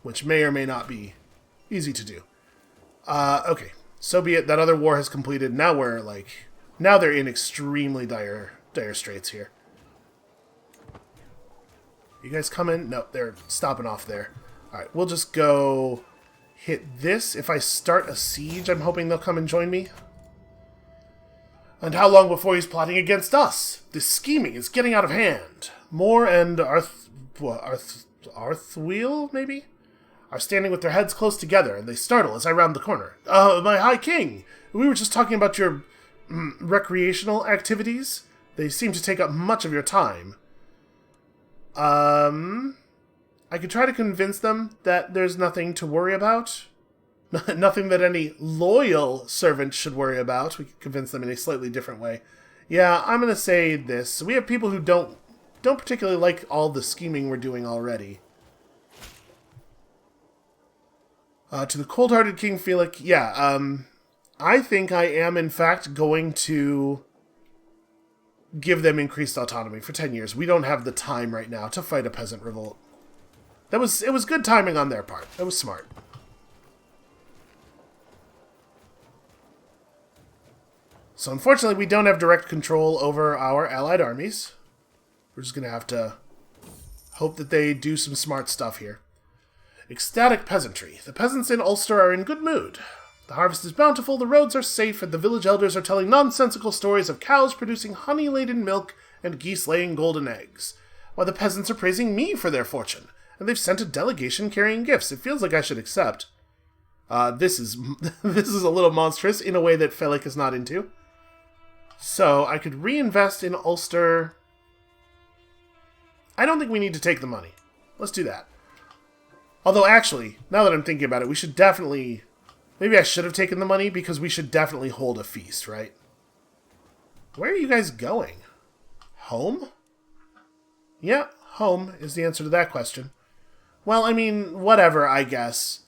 which may or may not be easy to do. Okay, so be it. That other war has completed. Now now they're in extremely dire straits here. You guys coming? No, they're stopping off there. All right, we'll just go hit this. If I start a siege, I'm hoping they'll come and join me. And how long before he's plotting against us? This scheming is getting out of hand. Moore and Arthwheel, maybe? Are standing with their heads close together, and they startle as I round the corner. My High King! We were just talking about your recreational activities. They seem to take up much of your time. I could try to convince them that there's nothing to worry about. Nothing that any loyal servant should worry about. We could convince them in a slightly different way. Yeah, I'm going to say this. We have people who don't particularly like all the scheming we're doing already. To the cold-hearted King Felix, yeah, I think I am, in fact, going to give them increased autonomy for 10 years. We don't have the time right now to fight a peasant revolt. It was good timing on their part. That was smart. So unfortunately, we don't have direct control over our allied armies. We're just going to have to hope that they do some smart stuff here. Ecstatic peasantry. The peasants in Ulster are in good mood. The harvest is bountiful, the roads are safe, and the village elders are telling nonsensical stories of cows producing honey-laden milk and geese laying golden eggs. While the peasants are praising me for their fortune, and they've sent a delegation carrying gifts. It feels like I should accept. This is a little monstrous in a way that Felik is not into. So, I could reinvest in Ulster. I don't think we need to take the money. Let's do that. Although, actually, now that I'm thinking about it, we should definitely... Maybe I should have taken the money, because we should definitely hold a feast, right? Where are you guys going? Home? Yeah, home is the answer to that question. Well, I mean, whatever, I guess.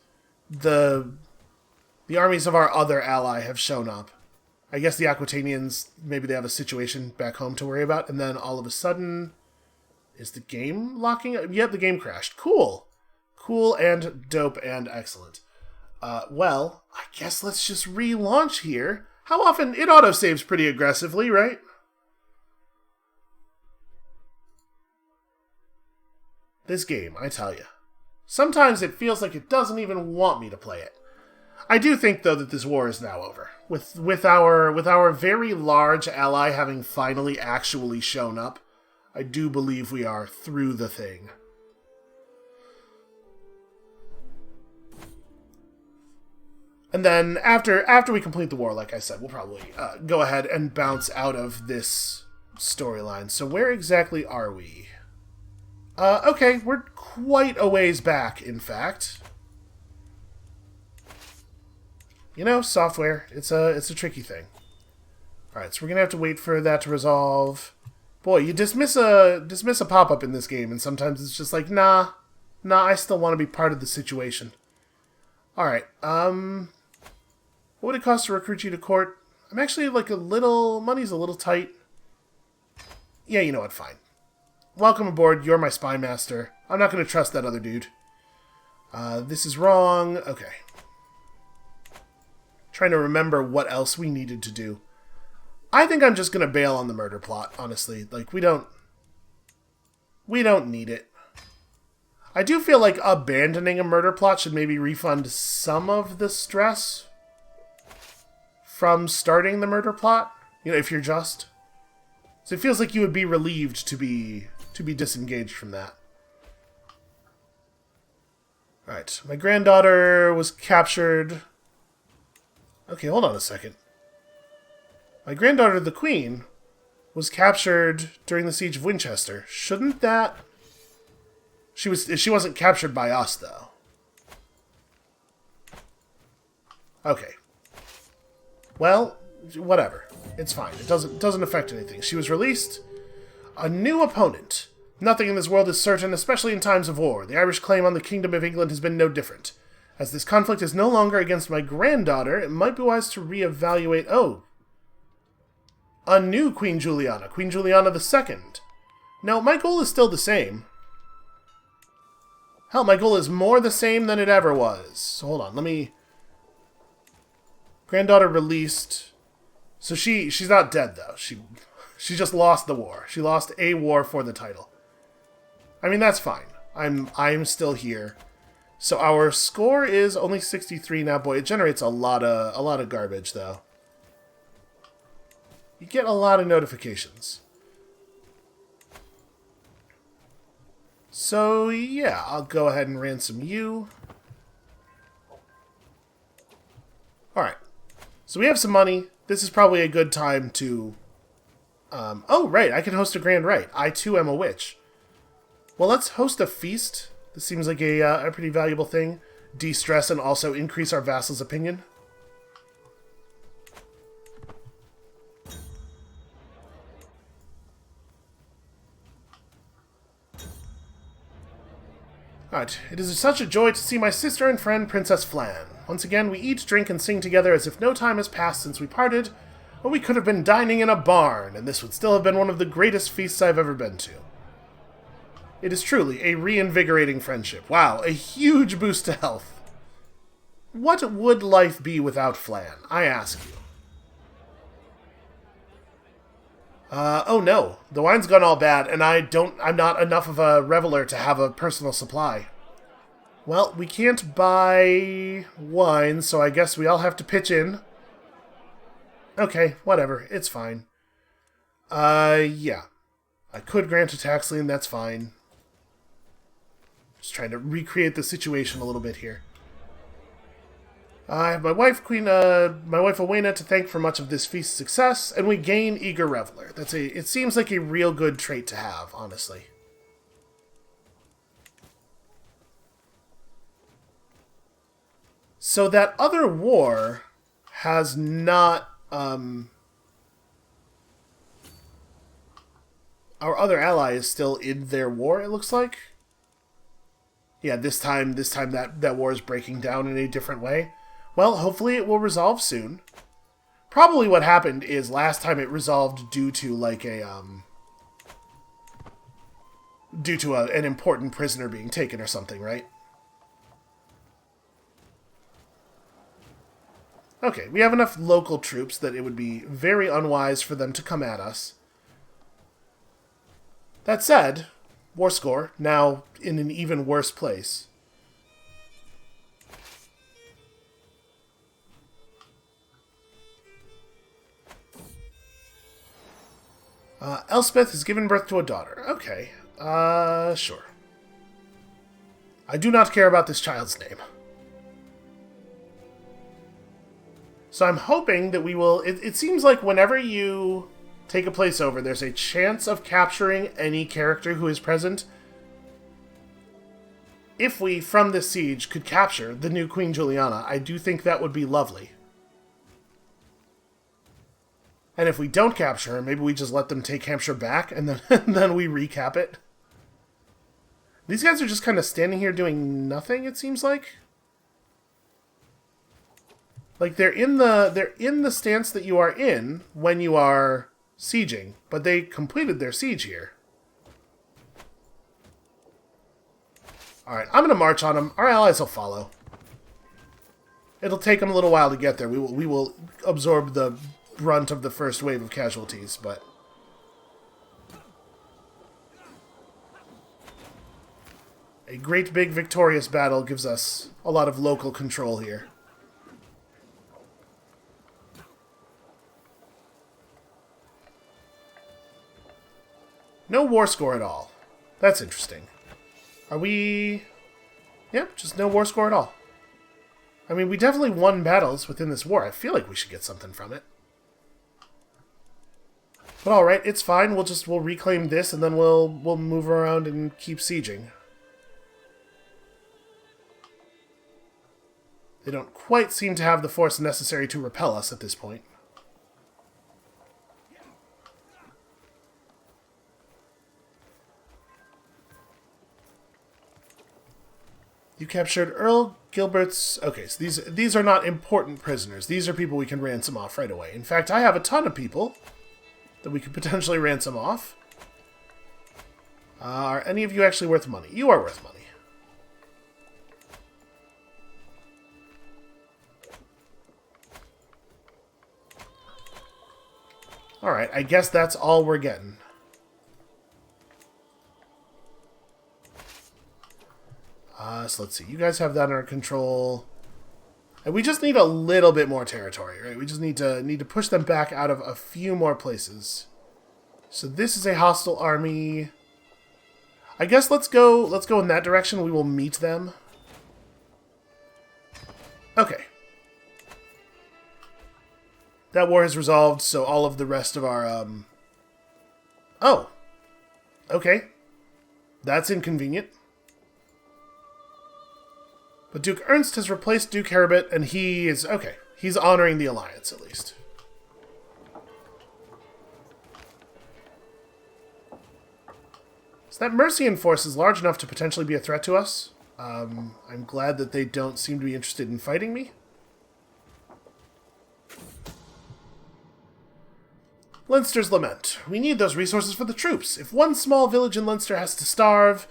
The armies of our other ally have shown up. I guess the Aquitanians, maybe they have a situation back home to worry about, and then all of a sudden... Is the game locking up? Yep, the game crashed. Cool. Cool and dope and excellent. Well, I guess let's just relaunch here. How often? It autosaves pretty aggressively, right? This game, I tell you. Sometimes it feels like it doesn't even want me to play it. I do think, though, that this war is now over. With our very large ally having finally actually shown up, I do believe we are through the thing. And then after we complete the war, like I said, we'll probably go ahead and bounce out of this storyline. So where exactly are we? Okay, we're quite a ways back, in fact. You know, software, it's a tricky thing. Alright, so we're gonna have to wait for that to resolve. Boy, you dismiss a pop-up in this game, and sometimes it's just like, nah, I still want to be part of the situation. Alright, what would it cost to recruit you to court? I'm actually like money's a little tight. Yeah, you know what, fine. Welcome aboard, you're my spy master. I'm not going to trust that other dude. This is wrong. Okay. Trying to remember what else we needed to do. I think I'm just going to bail on the murder plot, honestly. Like, we don't need it. I do feel like abandoning a murder plot should maybe refund some of the stress from starting the murder plot, you know, if you're just. So it feels like you would be relieved to be disengaged from that. Alright, my granddaughter was captured. Okay, hold on a second. My granddaughter, the Queen, was captured during the Siege of Winchester. Shouldn't that... She wasn't captured by us, though. Okay. Well, whatever. It's fine. It doesn't affect anything. She was released. A new opponent. Nothing in this world is certain, especially in times of war. The Irish claim on the Kingdom of England has been no different. As this conflict is no longer against my granddaughter, it might be wise to reevaluate... Oh. A new Queen Juliana. Queen Juliana II. No, my goal is still the same. Hell, my goal is more the same than it ever was. So hold on, let me... Granddaughter released. So she's not dead, though. She just lost the war. She lost a war for the title. I mean, that's fine. I'm still here. So our score is only 63 now. Boy, it generates a lot of garbage, though. You get a lot of notifications. So, yeah, I'll go ahead and ransom you. Alright. So we have some money. This is probably a good time to... oh, right, I can host a grand rite. I, too, am a witch. Well, let's host a feast. This seems like a pretty valuable thing. De-stress and also increase our vassals' opinion. Alright, it is such a joy to see my sister and friend, Princess Flan. Once again, we eat, drink, and sing together as if no time has passed since we parted, or we could have been dining in a barn, and this would still have been one of the greatest feasts I've ever been to. It is truly a reinvigorating friendship. Wow, a huge boost to health. What would life be without Flan? I ask you. Oh no, the wine's gone all bad, and I'm not enough of a reveler to have a personal supply. Well, we can't buy wine, so I guess we all have to pitch in. Okay, whatever, it's fine. Yeah. I could grant a tax lien, that's fine. Just trying to recreate the situation a little bit here. I have my wife Owena to thank for much of this feast's success, and we gain Eager Reveler. It seems like a real good trait to have, honestly. So that other war has not, our other ally is still in their war, it looks like. Yeah, this time that war is breaking down in a different way. Well, hopefully it will resolve soon. Probably what happened is last time it resolved due to like an important prisoner being taken or something, right? Okay, we have enough local troops that it would be very unwise for them to come at us. That said, war score, now in an even worse place. Elspeth has given birth to a daughter. Okay, sure. I do not care about this child's name. So I'm hoping that we will... It seems like whenever you take a place over, there's a chance of capturing any character who is present. If we, from this siege, could capture the new Queen Juliana, I do think that would be lovely. And if we don't capture her, maybe we just let them take Hampshire back, and then, and then we recap it. These guys are just kind of standing here doing nothing, it seems like. Like, they're in the stance that you are in when you are sieging, but they completed their siege here. Alright, I'm going to march on them. Our allies will follow. It'll take them a little while to get there. We will absorb the brunt of the first wave of casualties, but... a great big victorious battle gives us a lot of local control here. No war score at all. That's interesting. Are we... Yep, just no war score at all. I mean, we definitely won battles within this war. I feel like we should get something from it. But alright, it's fine. We'll reclaim this and then we'll move around and keep sieging. They don't quite seem to have the force necessary to repel us at this point. You captured Earl Gilbert's... Okay, so these are not important prisoners. These are people we can ransom off right away. In fact, I have a ton of people that we could potentially ransom off. Are any of you actually worth money? You are worth money. Alright, I guess that's all we're getting. So let's see. You guys have that under control. And we just need a little bit more territory, right? We just need to push them back out of a few more places. So this is a hostile army. I guess let's go in that direction. We will meet them. Okay. That war is resolved, so all of the rest of our Oh. Okay. That's inconvenient. But Duke Ernst has replaced Duke Herbert, and he is... Okay, he's honoring the alliance, at least. So that Mercian force is large enough to potentially be a threat to us. I'm glad that they don't seem to be interested in fighting me. Leinster's Lament. We need those resources for the troops. If one small village in Leinster has to starve...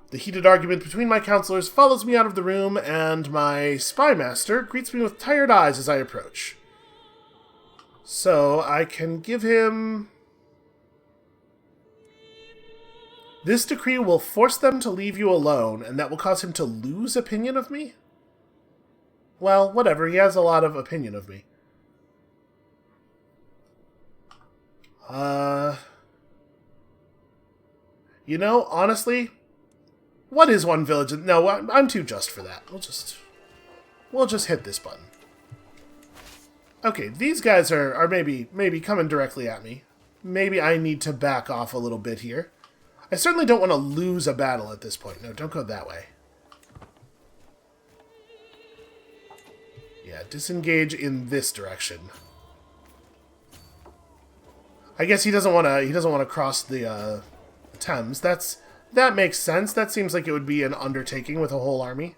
The heated argument between my counselors follows me out of the room, and my spy master greets me with tired eyes as I approach. So, I can give him... This decree will force them to leave you alone, and that will cause him to lose opinion of me? Well, whatever, he has a lot of opinion of me. You know, honestly... What is one village? No, I'm too just for that. We'll just hit this button. Okay, these guys are maybe coming directly at me. Maybe I need to back off a little bit here. I certainly don't want to lose a battle at this point. No, don't go that way. Yeah, disengage in this direction. I guess he doesn't want to cross the Thames. That makes sense. That seems like it would be an undertaking with a whole army.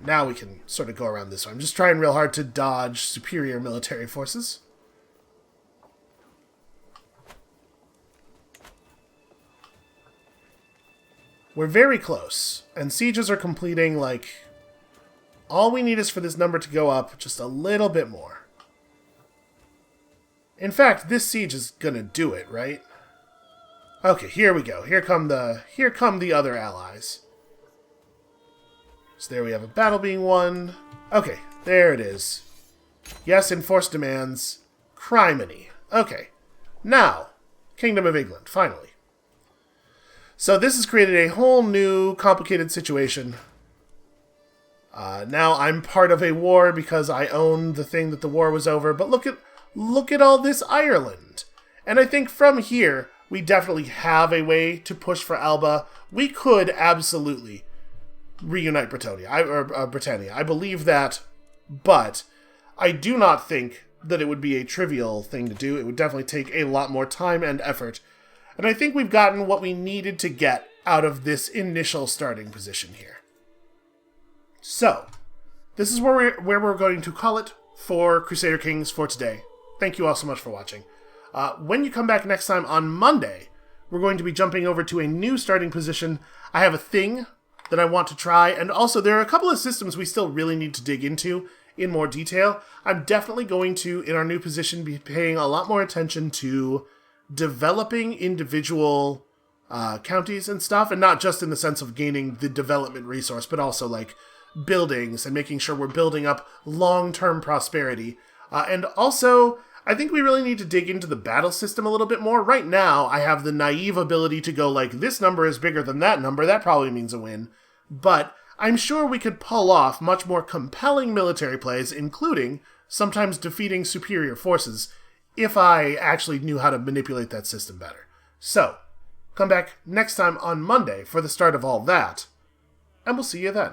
Now we can sort of go around this way. I'm just trying real hard to dodge superior military forces. We're very close. And sieges are completing, like, All we need is for this number to go up just a little bit more. In fact, this siege is gonna do it, right? Okay, here we go. Here come the other allies. So there we have a battle being won. Okay, there it is. Yes, enforced demands. Criminy. Okay. Now, Kingdom of England, finally. So this has created a whole new complicated situation. Now I'm part of a war because I own the thing that the war was over. But look at all this Ireland. And I think from here, we definitely have a way to push for Alba. We could absolutely reunite Britannia. I believe that, but I do not think that it would be a trivial thing to do. It would definitely take a lot more time and effort. And I think we've gotten what we needed to get out of this initial starting position here. So, this is where we're going to call it for Crusader Kings for today. Thank you all so much for watching. When you come back next time on Monday, we're going to be jumping over to a new starting position. I have a thing that I want to try, and also there are a couple of systems we still really need to dig into in more detail. I'm definitely going to, in our new position, be paying a lot more attention to developing individual counties and stuff, and not just in the sense of gaining the development resource, but also like buildings and making sure we're building up long-term prosperity. And also, I think we really need to dig into the battle system a little bit more. Right now, I have the naive ability to go like, this number is bigger than that number, that probably means a win. But I'm sure we could pull off much more compelling military plays, including sometimes defeating superior forces, if I actually knew how to manipulate that system better. So, come back next time on Monday for the start of all that, and we'll see you then.